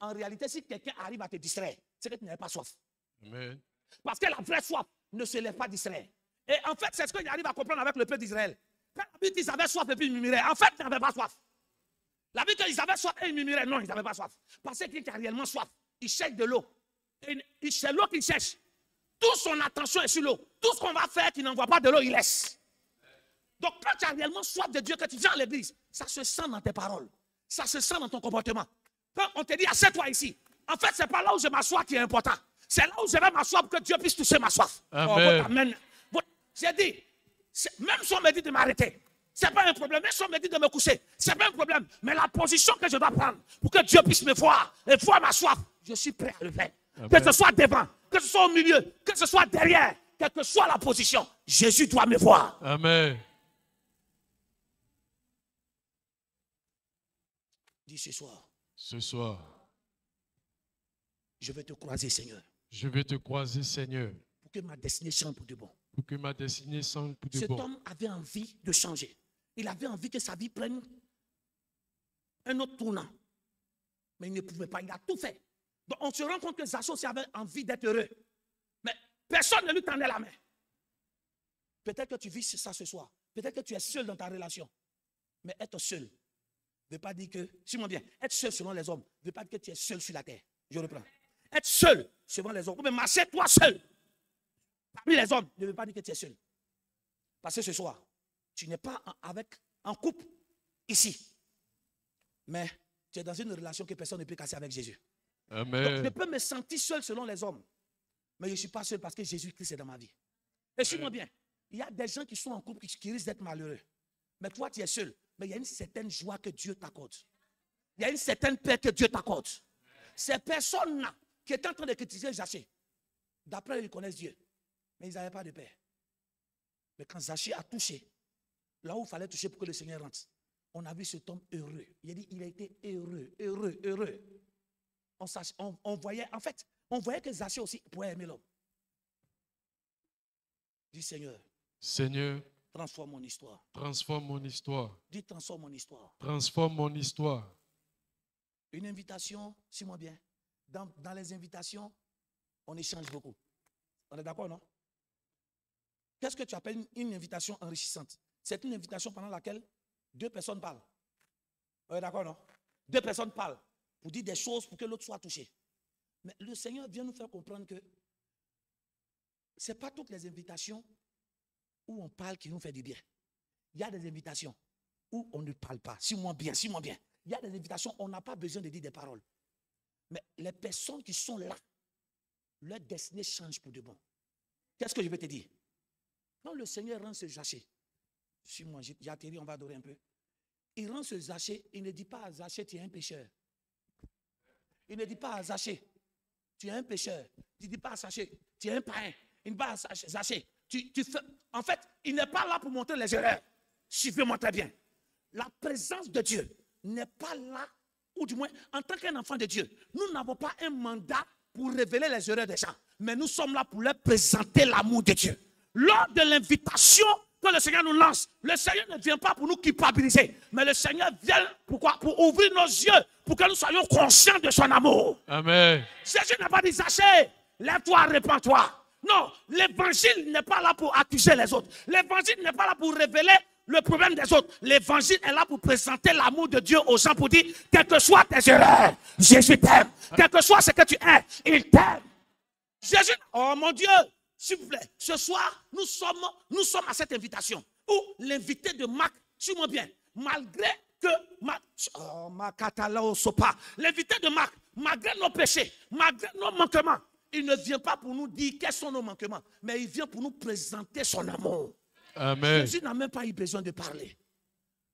en réalité, si quelqu'un arrive à te distraire, c'est que tu n'avais pas soif. Amen. Parce que la vraie soif ne se laisse pas distraire. Et en fait, c'est ce qu'il arrive à comprendre avec le peuple d'Israël. Quand la Bible dit qu'ils avaient soif et puis ils murmuraient, en fait, ils n'avaient pas soif. La Bible dit qu'ils avaient soif et ils murmuraient, non, ils n'avaient pas soif. Parce que quelqu'un qui a réellement soif, il cherche de l'eau. Et c'est l'eau qu'il cherche. Toute son attention est sur l'eau. Tout ce qu'on va faire qui n'envoie pas de l'eau, il laisse. Donc quand tu as réellement soif de Dieu, que tu viens à l'église, ça se sent dans tes paroles. Ça se sent dans ton comportement. Quand on te dit, assieds-toi ici, en fait, ce n'est pas là où je m'assois qui est important. C'est là où je vais m'asseoir pour que Dieu puisse toucher ma soif. Amen. Oh, amen. J'ai dit, même si on me dit de m'arrêter, ce n'est pas un problème. Même si on me dit de me coucher, ce n'est pas un problème. Mais la position que je dois prendre pour que Dieu puisse me voir et voir ma soif, je suis prêt à le faire. Amen. Que ce soit devant, que ce soit au milieu, que ce soit derrière, quelle que soit la position, Jésus doit me voir. Amen. Dis ce soir. Ce soir, Je vais te croiser, Seigneur. je vais te croiser, Seigneur, Pour que ma destinée change pour de bon. pour que ma destinée semble pour de Cet bon. homme avait envie de changer. Il avait envie que sa vie prenne un autre tournant. Mais il ne pouvait pas. Il a tout fait. Donc on se rend compte que Zachée aussi avait envie d'être heureux. Mais personne ne lui tendait la main. Peut-être que tu vis ça ce soir. Peut-être que tu es seul dans ta relation. Mais être seul ne veut pas dire que, suis-moi bien, être seul selon les hommes ne veut pas dire que tu es seul sur la terre. Je reprends. Être seul selon les hommes, ou bien marcher toi seul parmi les hommes ne veut pas dire que tu es seul. Parce que ce soir, tu n'es pas en couple ici. Mais tu es dans une relation que personne ne peut casser avec Jésus. Amen. Donc, je peux me sentir seul selon les hommes. Mais je ne suis pas seul parce que Jésus-Christ est dans ma vie. Et suis-moi bien, il y a des gens qui sont en couple qui risquent d'être malheureux. Mais toi, tu es seul. Mais il y a une certaine joie que Dieu t'accorde. Il y a une certaine paix que Dieu t'accorde. Ces personnes-là qui étaient en train de critiquer Zachée, d'après eux, ils connaissent Dieu. Mais ils n'avaient pas de paix. Mais quand Zachée a touché, là où il fallait toucher pour que le Seigneur rentre, on a vu cet homme heureux. Il a dit, il a été heureux, heureux, heureux. On voyait, en fait, on voyait que Zachée aussi pouvait aimer l'homme. Dis Seigneur, Seigneur, transforme mon histoire. transforme mon histoire. Dis transforme mon histoire. Transforme mon histoire. Une invitation, suis-moi bien. Dans les invitations, on échange beaucoup. On est d'accord, non? Qu'est-ce que tu appelles une invitation enrichissante? C'est une invitation pendant laquelle deux personnes parlent. On est d'accord, non? Deux personnes parlent pour dire des choses pour que l'autre soit touché. Mais le Seigneur vient nous faire comprendre que ce n'est pas toutes les invitations où on parle qui nous fait du bien. Il y a des invitations où on ne parle pas. Suis-moi bien, suis-moi bien. Il y a des invitations où on n'a pas besoin de dire des paroles. Mais les personnes qui sont là, leur destinée change pour de bon. Qu'est-ce que je vais te dire? Quand le Seigneur rend ce Zachée, suis-moi, j'ai atterri, on va adorer un peu. Il rend ce Zachée, il ne dit pas à Zachée, tu es un pécheur. Il ne dit pas à Zachée, tu es un pécheur. Il ne dit pas à Zachée, tu es un païen. Il ne dit pas à Zachée, tu fais... En fait, il n'est pas là pour montrer les erreurs. Suivez-moi très bien. La présence de Dieu n'est pas là, ou du moins, en tant qu'un enfant de Dieu, nous n'avons pas un mandat pour révéler les erreurs des gens, mais nous sommes là pour leur présenter l'amour de Dieu. Lors de l'invitation que le Seigneur nous lance, le Seigneur ne vient pas pour nous culpabiliser, mais le Seigneur vient pourquoi? Pour ouvrir nos yeux, pour que nous soyons conscients de son amour. Amen. Jésus n'a pas dit, Zachée, lève-toi, répands-toi. Non, l'évangile n'est pas là pour accuser les autres. L'évangile n'est pas là pour révéler le problème des autres. L'évangile est là pour présenter l'amour de Dieu aux gens, pour dire, quelles que soient tes erreurs, Jésus t'aime. Quel que soit ce que tu es, il t'aime. Jésus, oh mon Dieu, s'il vous plaît, ce soir, nous sommes à cette invitation où l'invité de Marc, suis-moi bien, malgré que l'invité de Marc, malgré nos péchés, malgré nos manquements, il ne vient pas pour nous dire quels sont nos manquements, mais il vient pour nous présenter son amour. Amen. Jésus n'a même pas eu besoin de parler.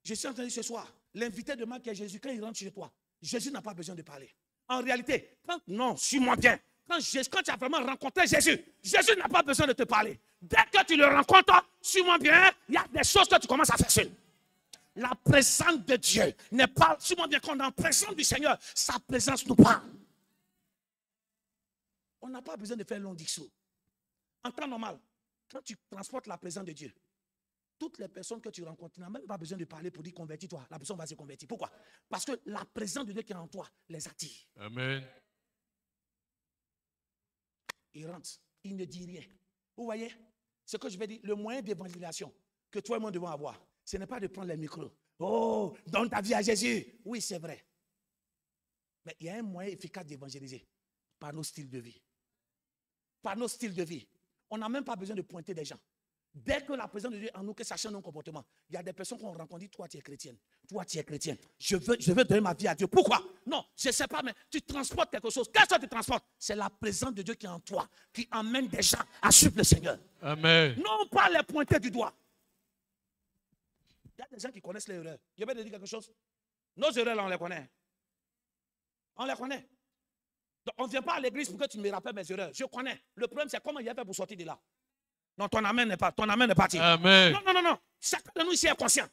Je suis entendu ce soir, l'invité de Marc est Jésus. Quand il rentre chez toi, Jésus n'a pas besoin de parler. En réalité, non, suis-moi bien. Quand tu as vraiment rencontré Jésus, Jésus n'a pas besoin de te parler. Dès que tu le rencontres, suis-moi bien, il y a des choses que tu commences à faire seul. La présence de Dieu n'est pas, suis-moi bien, quand on est en présence du Seigneur, sa présence nous parle. On n'a pas besoin de faire un long discours. En temps normal, quand tu transportes la présence de Dieu, toutes les personnes que tu rencontres, tu n'as même pas besoin de parler pour dire convertis-toi. La personne va se convertir. Pourquoi? Parce que la présence de Dieu qui est en toi les attire. Amen. Il rentre, il ne dit rien. Vous voyez, ce que je vais dire, le moyen d'évangélisation que toi et moi devons avoir, ce n'est pas de prendre les micros. Oh, donne ta vie à Jésus. Oui, c'est vrai. Mais il y a un moyen efficace d'évangéliser par nos styles de vie. Par nos styles de vie. On n'a même pas besoin de pointer des gens. Dès que la présence de Dieu en nous, que ça change nos comportements, il y a des personnes qu'on rencontre, dit, toi tu es chrétienne, toi tu es chrétien, je veux donner ma vie à Dieu. Pourquoi? Non, je ne sais pas, mais tu transportes quelque chose. Qu'est-ce que tu transportes? C'est la présence de Dieu qui est en toi, qui emmène des gens à suivre le Seigneur. Amen. Non pas les pointer du doigt. Il y a des gens qui connaissent les erreurs. Je vais te dire quelque chose. Nos erreurs, là, on les connaît. On les connaît. Donc, on ne vient pas à l'église pour que tu me rappelles mes erreurs. Je connais. Le problème, c'est comment il y a fait pour sortir de là. Non, ton amen n'est pas parti. Amen. Non. Chacun de nous ici est conscient.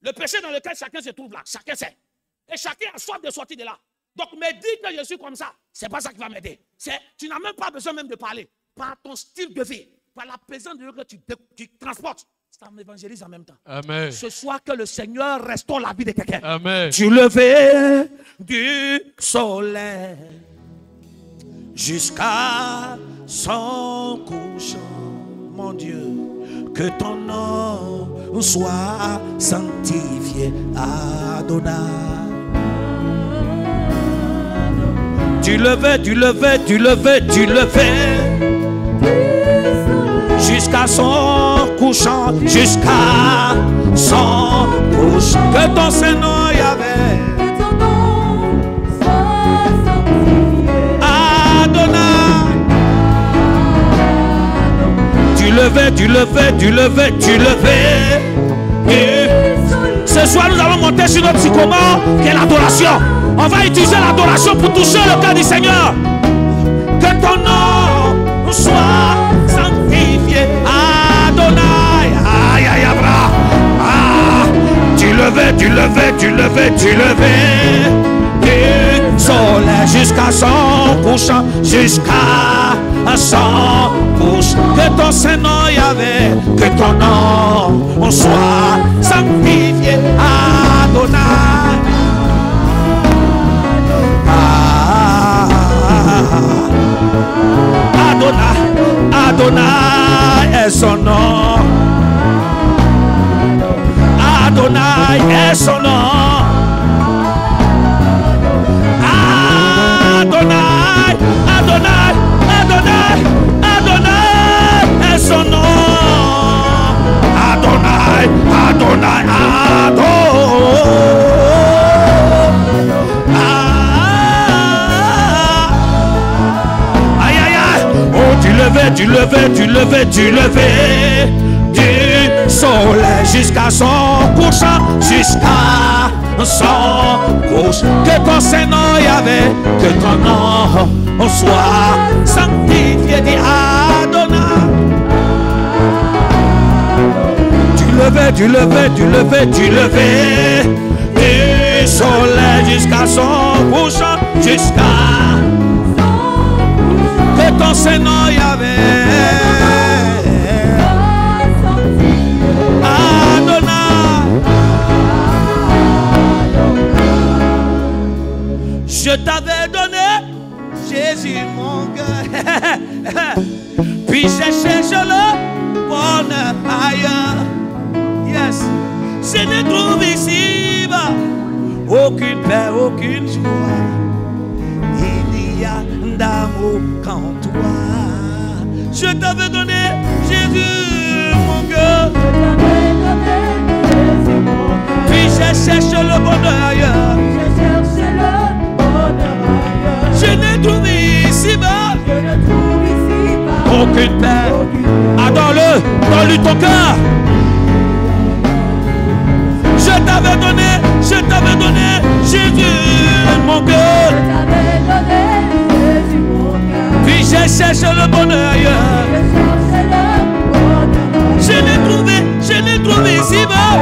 Le péché dans lequel chacun se trouve là, chacun sait. Et chacun a soif de sortir de là. Donc, me dire que je suis comme ça, ce n'est pas ça qui va m'aider. Tu n'as même pas besoin même de parler. Par ton style de vie, par la présence de Dieu que tu transportes, ça m'évangélise en même temps. Amen. Ce soir, que le Seigneur restaure la vie de quelqu'un. Amen. Du lever du soleil jusqu'à son couchant, mon Dieu, que ton nom soit sanctifié, Adonai. Du lever jusqu'à son couchant, jusqu'à son couchant. Que ton Saint-Nom, Yahvé, Adonai. Du lever. Et ce soir, nous allons monter sur notre sycomore qui est l'adoration. On va utiliser l'adoration pour toucher le cœur du Seigneur. Que ton nom soit sanctifié, Adonai. Du lever du soleil jusqu'à son 100% jusqu'à 100%. Que ton Saint-Nom, Yahvé, que ton nom soit sanctifié. Adonai. Adonai, Adonai est son nom. Adonai est son nom. Adonai, Adonai, Adonai, Adonai est son nom. Adonai, Adonai, Aïe, aïe, aïe. Oh, du lever, du lever, du lever, du lever du soleil jusqu'à son couchant, jusqu'à son couchant. Que ton Saint-Nom, Yahvé, que ton nom soit sanctifié, dit Adonai. Du lever, du lever, du lever, du lever du soleil jusqu'à son couchant, jusqu'à que ton Saint-Nom, Yahvé. Je t'avais donné, Jésus mon cœur, puis j'ai cherché le bonheur ailleurs. Yes, je ne trouve ici aucune paix, aucune joie. Il n'y a d'amour qu'en toi. Je t'avais donné, Jésus mon cœur, puis j'ai cherché le bonheur ailleurs. Je ne trouve ici-bas aucune paix. Adore-le, donne-lui ton cœur. Je t'avais donné, Jésus mon cœur. Puis j'ai cherché le bonheur ailleurs. Je n'ai trouvé ici-bas,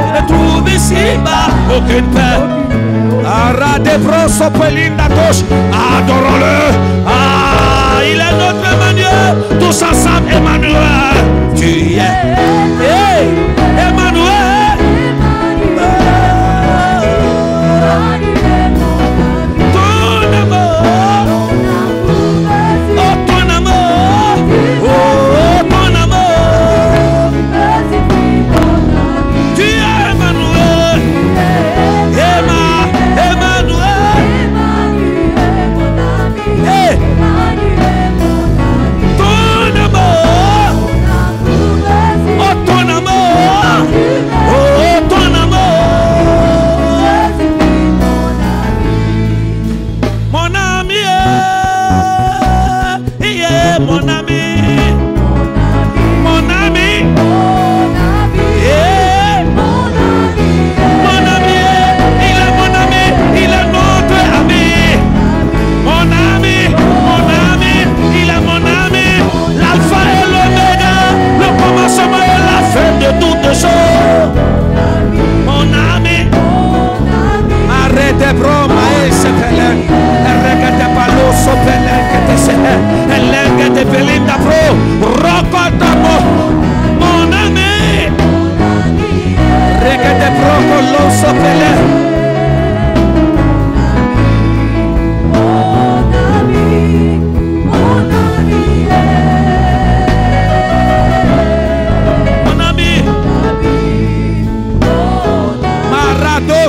aucune paix. Adorons-le. Ah, il est notre Emmanuel. Tous ensemble, Emmanuel. Tu es Emmanuel. Ton amour. Oh, ton amour. Oh, ton amour. Tu es Emmanuel.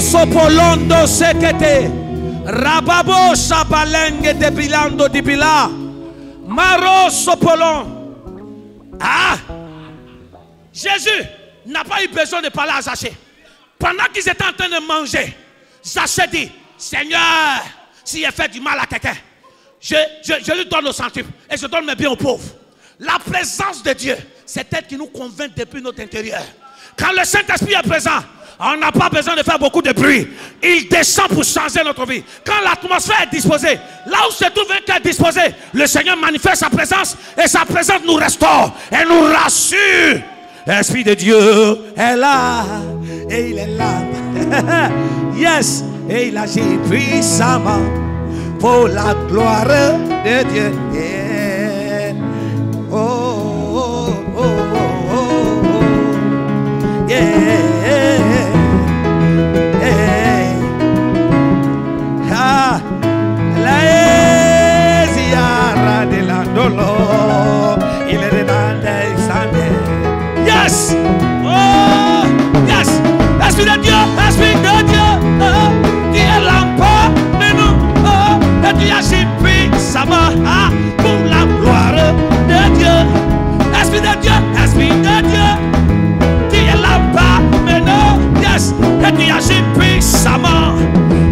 Sopolondo sekete rababo sabalenge de bilando di bila maro sopolon. Ah, Jésus n'a pas eu besoin de parler à Zachée. Pendant qu'ils étaient en train de manger, Zachée dit: Seigneur, s'il a fait du mal à quelqu'un, je lui donne le centuple et je donne mes biens aux pauvres. La présence de Dieu, c'est elle qui nous convainc depuis notre intérieur. Quand le Saint-Esprit est présent, on n'a pas besoin de faire beaucoup de bruit. Il descend pour changer notre vie. Quand l'atmosphère est disposée, là où se trouve un cœur disposé, le Seigneur manifeste sa présence et sa présence nous restaure et nous rassure. L'Esprit de Dieu est là et il est là. Yes, et il agit puissamment. pour la gloire de Dieu. Yeah. Oh, oh, oh, oh, oh. Yeah. Yeah. Ah, la Eziara de la Dolo, il est de yes. Oh, yes. Esprit de Dieu, Esprit de Dieu, tu es l'empereur de nous, et tu agis puissamment pour la gloire de Dieu. Esprit de Dieu, Esprit de Dieu, tu es l'empereur de nous, yes, et tu agis puissamment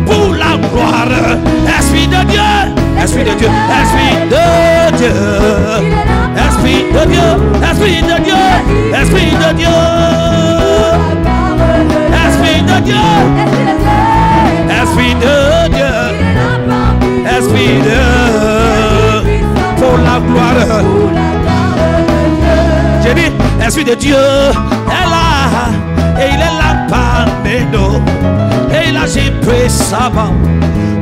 pour la gloire. Esprit de Dieu, Esprit de Dieu, Esprit de Dieu, Esprit de Dieu, Esprit de Dieu, Esprit de Dieu. Esprit de Dieu, Esprit de Dieu, Esprit de pour la gloire. J'ai dit, Esprit de Dieu est là, et il est là parmi nous, et il agit puissamment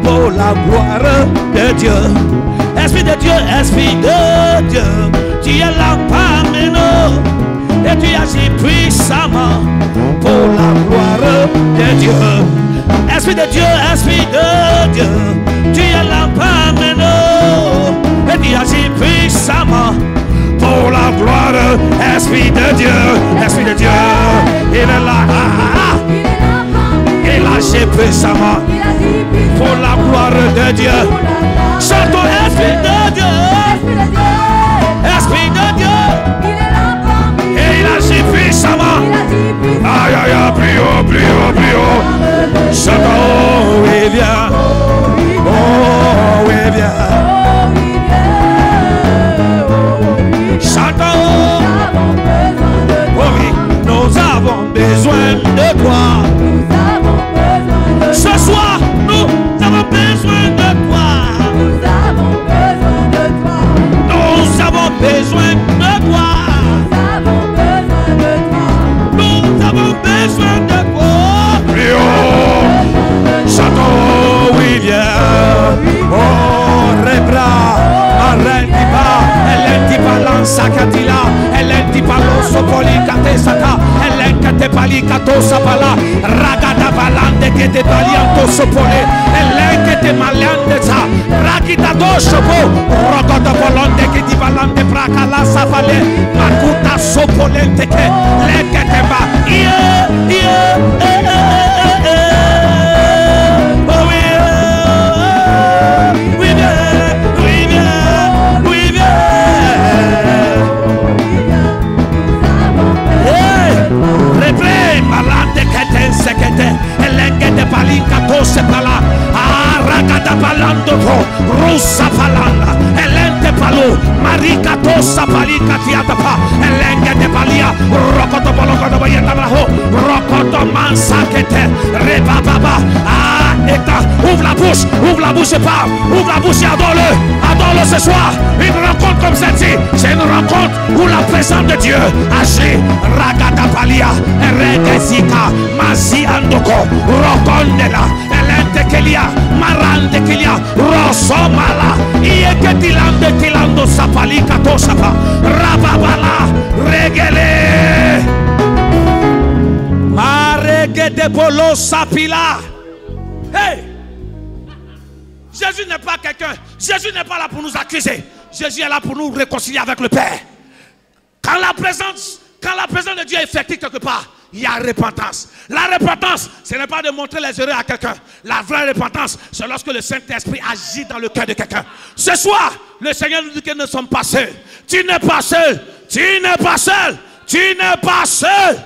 pour la gloire de Dieu. Esprit de Dieu, Esprit de Dieu, tu es là parmi nous, et tu agis puissamment pour la gloire de Dieu. Esprit de Dieu, Esprit de Dieu, tu es là parmi nous, et tu agis puissamment pour la gloire. Esprit de Dieu, Esprit de Dieu, il est là, il agit puissamment pour la gloire de Dieu. Chantons Esprit de Dieu, Esprit de Dieu, et il agit puissamment. Aïe aïe aïe, plus haut, plus haut, plus haut. Chantons, oh oui viens, oh oui viens. Chantons, oh oui, nous avons besoin de toi. Ce soir, nous avons besoin de toi. Nous avons besoin de toi. Nous avons besoin de toi. Plus haut, chantons, oui viens. Oh, rebra, arrêtez-pas, elle est lança catila, elle est paloso policate sata, elle est palicato sapala, ragada balande que te palianto sopole, elle est te maliande sa, ragita dosopo, rogoda volonte que ti balande praca la safale, macuta sopolente que lekete ba, Russa palanda, elente palo, marica tossa palika tiatapa, elenge de palia, rokoto bolokoto bayeta braho, rokoto mansakete, reba baba, eta, ouvre la bouche et parle, ouvre la bouche et adore-le ce soir. Une rencontre comme celle-ci, c'est une rencontre où la présence de Dieu agit. Ragata palia, regezika, masi andoko, rokondela, elente kelia, marande kelia, rosomala, ieketilande kilando sapalika tosapa, rababala, regele, marege de bolo sapila. Hey! Jésus n'est pas quelqu'un. Jésus n'est pas là pour nous accuser. Jésus est là pour nous réconcilier avec le Père. Quand la présence de Dieu est effective quelque part, il y a repentance. La repentance, ce n'est pas de montrer les erreurs à quelqu'un. La vraie repentance, c'est lorsque le Saint-Esprit agit dans le cœur de quelqu'un. Ce soir, le Seigneur nous dit que nous ne sommes pas seuls. Tu n'es pas seul. Tu n'es pas seul. Tu n'es pas seul.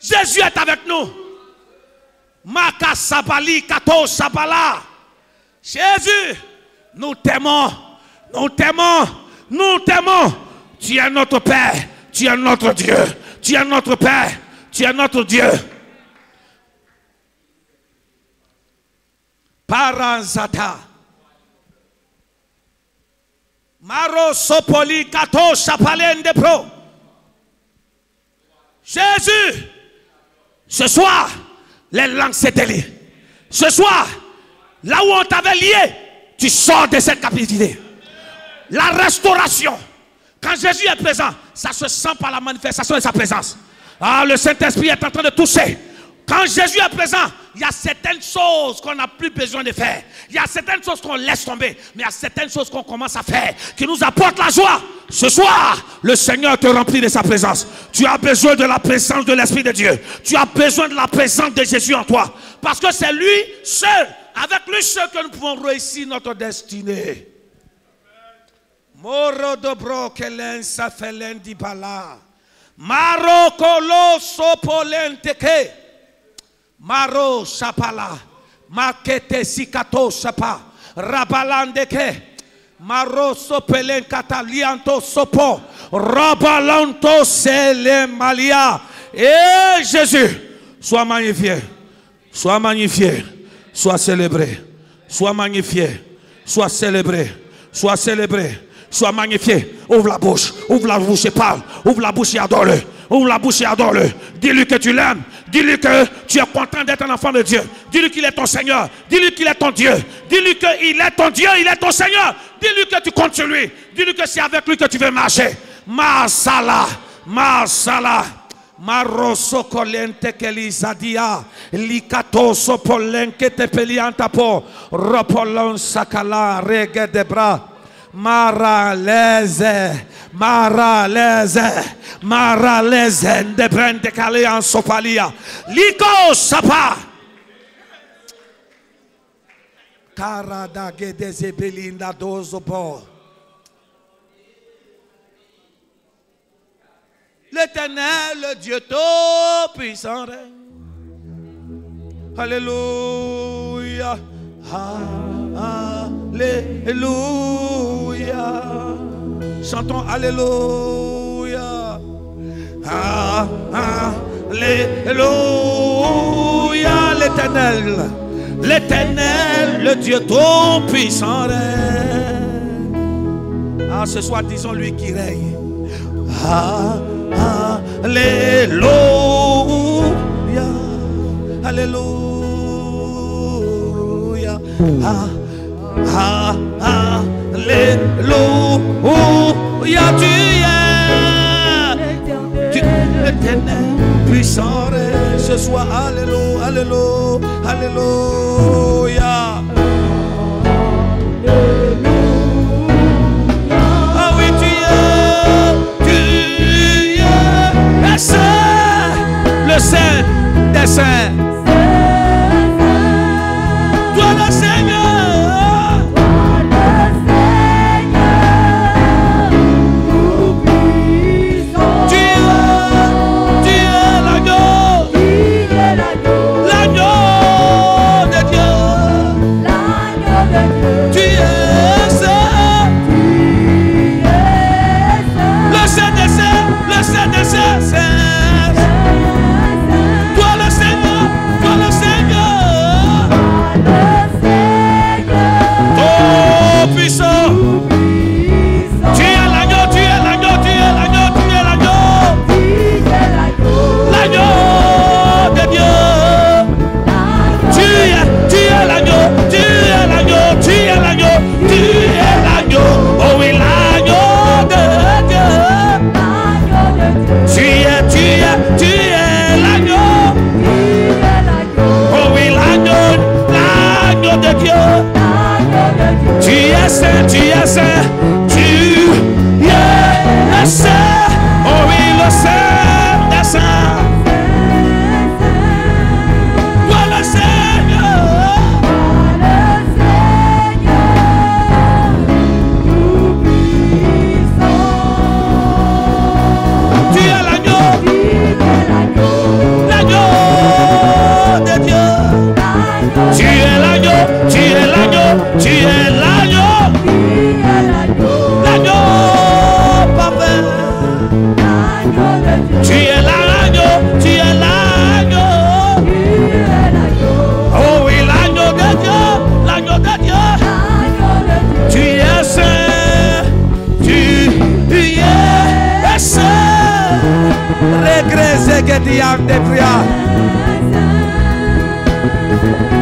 Jésus est avec nous. Maka sabali kato sabala. Jésus, nous t'aimons, nous t'aimons, nous t'aimons. Tu es notre Père, tu es notre Dieu, tu es notre Père, tu es notre Dieu. Paranzata. Maro sopoli kato sapalende pro. Jésus, ce soir, les langues se délient. Ce soir, Là où on t'avait lié, tu sors de cette captivité. La restauration. Quand Jésus est présent, ça se sent par la manifestation de sa présence. Ah, le Saint-Esprit est en train de toucher. Quand Jésus est présent, il y a certaines choses qu'on n'a plus besoin de faire. Il y a certaines choses qu'on laisse tomber. Mais il y a certaines choses qu'on commence à faire qui nous apportent la joie. Ce soir, le Seigneur te remplit de sa présence. Tu as besoin de la présence de l'Esprit de Dieu. Tu as besoin de la présence de Jésus en toi. Parce que c'est lui seul, avec lui seul, que nous pouvons réussir notre destinée. Moro dobro kelen safelen di bala. Maro kolo sopolenteke. Maro sapala. Makete sikato sapa. Rabalandeke. Maro sopelen katalianto sopo. Rabalanto selemalia. Et Jésus, sois magnifié. Sois magnifié. Sois célébré. Sois magnifié. Sois célébré. Sois célébré. Sois magnifié. Ouvre la bouche et parle. Ouvre la bouche et adore-le. Ouvre la bouche et adore-le. Dis-lui que tu l'aimes. Dis-lui que tu es content d'être un enfant de Dieu. Dis-lui qu'il est ton Seigneur. Dis-lui qu'il est ton Dieu. Dis-lui qu'il est ton Dieu, il est ton Seigneur. Dis-lui que tu comptes sur lui. Dis-lui que c'est avec lui que tu veux marcher. Masala. Masala. Maroso colente que lizadia likato sopolenke te pelianta po ropolon sakala rege de bras. Maraleze, maraleze, maraleze, de brende kale en sopalia. Liko sapa. Karada gedeze belinda dozopo. L'Éternel, le Dieu tout-puissant règne. Alléluia. Alléluia. Chantons Alléluia. Alléluia. L'Éternel, l'Éternel, le Dieu tout-puissant règne. Ah, ce soir, disons lui qui règne. Alléluia. Alléluia. Alléluia. Tu es l'Éternel puissant ce soir. Alléluia. Alléluia. Alléluia. Ah oui, tu es saint, le saint des saints. Toi le Seigneur.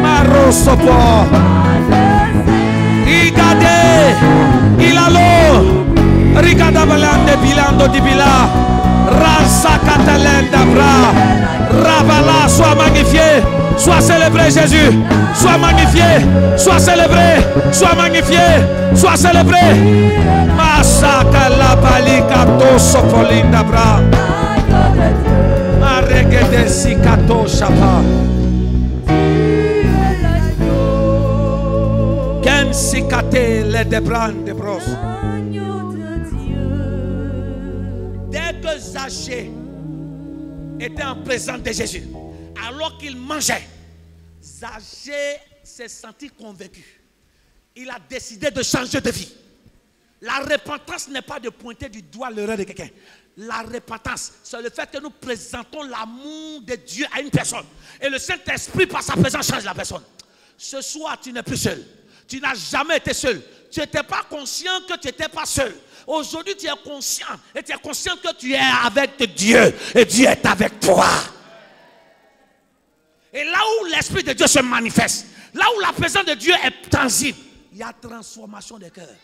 Marosopo Rigada balande bilando di bila. Rasa catalenda bra. Ravala, sois magnifié. Sois célébré Jésus. Sois magnifié. Sois célébré. Sois magnifié. Sois célébré. Masaka la balika to sofolinda bra. Maregede sikato shapa. Ken sikate le debran de bros. Dès que Zaché était en présence de Jésus, alors qu'il mangeait, Zaché s'est senti convaincu. Il a décidé de changer de vie. La repentance n'est pas de pointer du doigt l'erreur de quelqu'un. La repentance, c'est le fait que nous présentons l'amour de Dieu à une personne. Et le Saint-Esprit, par sa présence, change la personne. Ce soir, tu n'es plus seul. Tu n'as jamais été seul. Tu n'étais pas conscient que tu n'étais pas seul. Aujourd'hui, tu es conscient. Et tu es conscient que tu es avec Dieu. Et Dieu est avec toi. Et là où l'Esprit de Dieu se manifeste, là où la présence de Dieu est tangible, il y a transformation des cœurs.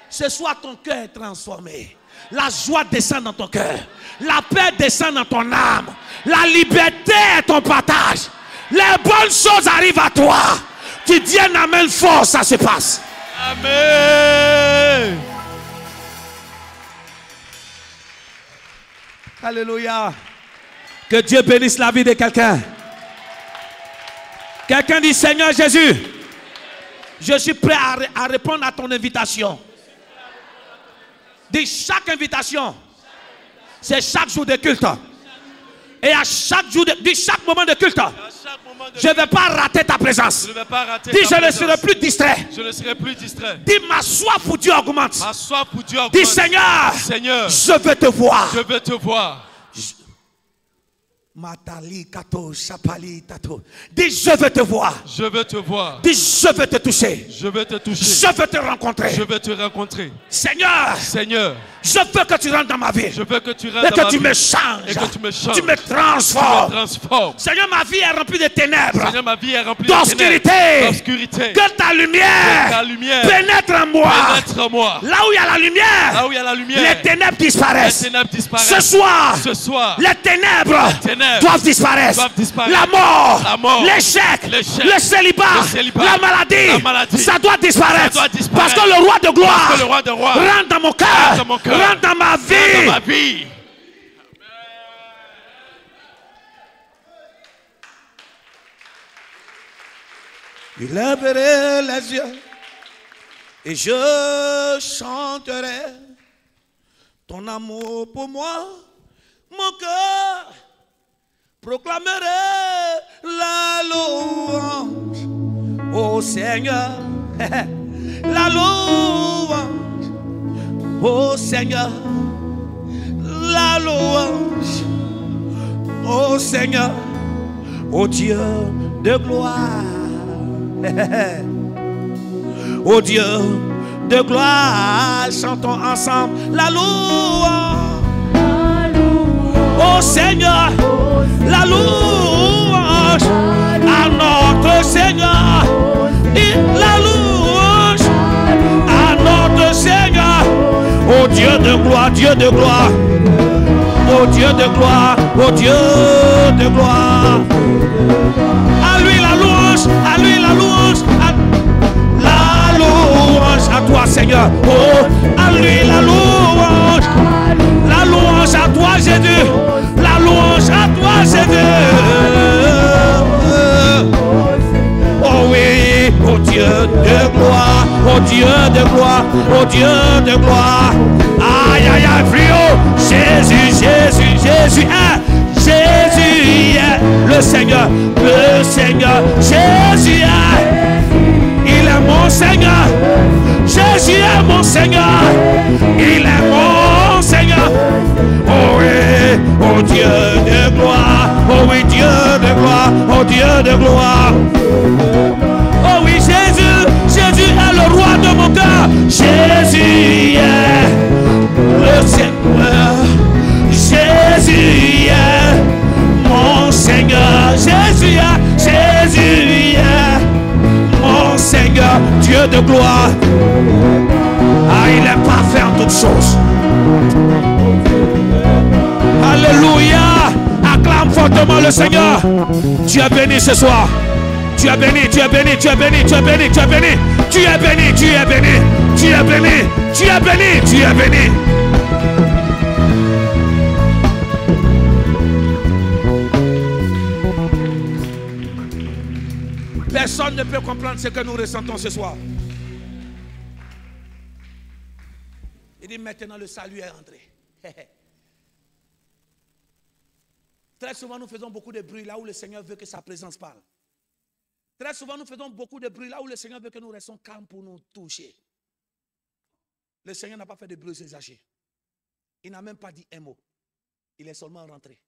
Ce soir, ton cœur est transformé. La joie descend dans ton cœur. La paix descend dans ton âme. La liberté est ton partage. Les bonnes choses arrivent à toi. Tu dis un amen fort, ça se passe. Amen. Alléluia. Que Dieu bénisse la vie de quelqu'un. Quelqu'un dit, Seigneur Jésus, je suis prêt à répondre à ton invitation. Dis, chaque invitation, c'est chaque jour de culte. Et à chaque jour, dis chaque moment de culte, je ne vais pas rater ta présence. Dis, je ne serai plus distrait. Je ne serai plus distrait. Dis, ma soif pour Dieu augmente. Ma soif pour Dieu augmente. Dis, Seigneur, je veux te voir. Je veux te voir. Dis, je veux te voir. Je veux te voir. Dis, je veux te toucher. Je veux te toucher. Je veux te rencontrer. Je veux te rencontrer. Seigneur, je veux que tu rentres dans ma vie. Je veux que tu rentres et dans que ma tu vie. me changes. Et que tu me changes. Tu me transformes. Tu me transformes. Seigneur, ma vie est remplie de ténèbres. Seigneur, ma vie est remplie d'obscurité. Que ta lumière pénètre en moi. Pénètre en moi. Là où il y a la lumière. Là où il y a la lumière. Les ténèbres disparaissent. Les ténèbres disparaissent. Ce soir, les ténèbres doivent disparaître. La mort, l'échec, le célibat, la maladie, ça doit disparaître. Parce que le roi de gloire rentre dans mon cœur, rentre dans ma vie. Je lèverai les yeux et je chanterai ton amour pour moi, mon cœur proclamerai la louange au Seigneur, la louange au Seigneur, la louange au Seigneur, au Dieu de gloire, au Dieu de gloire, chantons ensemble la louange au Seigneur, la louange à notre Seigneur, et la louange à notre Seigneur, au Dieu de gloire, Dieu de gloire, au Dieu de gloire, au Dieu de gloire. À lui la louange, à lui la louange, la louange à toi Seigneur, oh, à lui la louange à toi Jésus, la louange à toi Jésus. Oh oui, oh Dieu de gloire, oh Dieu de gloire, oh Dieu de gloire. Aïe aïe aïe, frio, Jésus, Jésus, Jésus, hein? Jésus est le Seigneur, Jésus est, il est mon Seigneur, Jésus est mon Seigneur, il est mon Seigneur. Oh oui, oh Dieu de gloire, oh oui Dieu de gloire, oh Dieu de gloire. Oh oui Jésus, Jésus est le roi de mon cœur, Jésus est le Seigneur, Jésus est mon Seigneur, Jésus est mon Seigneur, Dieu de gloire. Ah, il est parfait en tout toutes choses. Alléluia. Acclame fortement le Seigneur. Tu es béni ce soir. Tu es béni, tu es béni, tu es béni, tu es béni, tu es béni. Tu es béni, tu es béni, tu es béni, tu es béni, tu es béni. Personne ne peut comprendre ce que nous ressentons ce soir. Il dit maintenant le salut est entré. Très souvent nous faisons beaucoup de bruit là où le Seigneur veut que sa présence parle. Très souvent nous faisons beaucoup de bruit là où le Seigneur veut que nous restions calmes pour nous toucher. Le Seigneur n'a pas fait de bruit sur Zachée. Il n'a même pas dit un mot. Il est seulement rentré.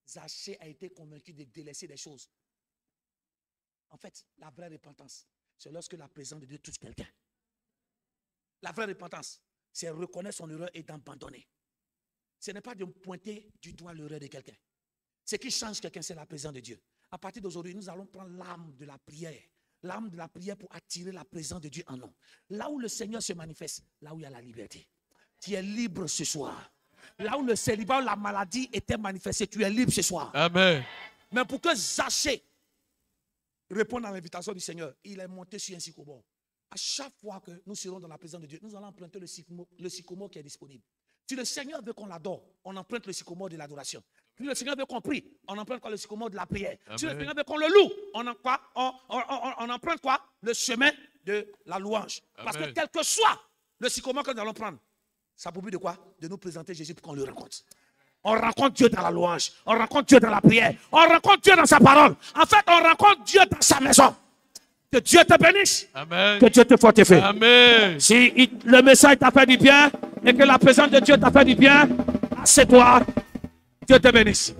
Zachée a été convaincu de délaisser des choses. En fait, la vraie repentance, c'est lorsque la présence de Dieu touche quelqu'un. La vraie repentance, c'est reconnaître son erreur et d'abandonner. Ce n'est pas de pointer du doigt l'erreur de quelqu'un. Ce qui change quelqu'un, c'est la présence de Dieu. À partir d'aujourd'hui, nous allons prendre l'âme de la prière. L'âme de la prière pour attirer la présence de Dieu en nous. Là où le Seigneur se manifeste, là où il y a la liberté. Tu es libre ce soir. Là où le célibat ou la maladie était manifestée, tu es libre ce soir. Amen. Mais pour que Zachée réponde à l'invitation du Seigneur, il est monté sur un sycomore. À chaque fois que nous serons dans la présence de Dieu, nous allons emprunter le sycomore qui est disponible. Si le Seigneur veut qu'on l'adore, on emprunte le sycomore de l'adoration. Si le Seigneur veut qu'on prie, on emprunte quoi? Le sycomore de la prière. Amen. Si le Seigneur veut qu'on le loue, on emprunte quoi? Le chemin de la louange. Amen. Parce que quel que soit le sycomore que nous allons prendre, ça a pour but de quoi? De nous présenter Jésus pour qu'on le rencontre. On rencontre Dieu dans la louange. On rencontre Dieu dans la prière. On rencontre Dieu dans sa parole. En fait, on rencontre Dieu dans sa maison. Que Dieu te bénisse. Amen. Que Dieu te fortifie. Amen. Si le message t'a fait du bien et que la présence de Dieu t'a fait du bien, assieds-toi. Dieu te bénisse.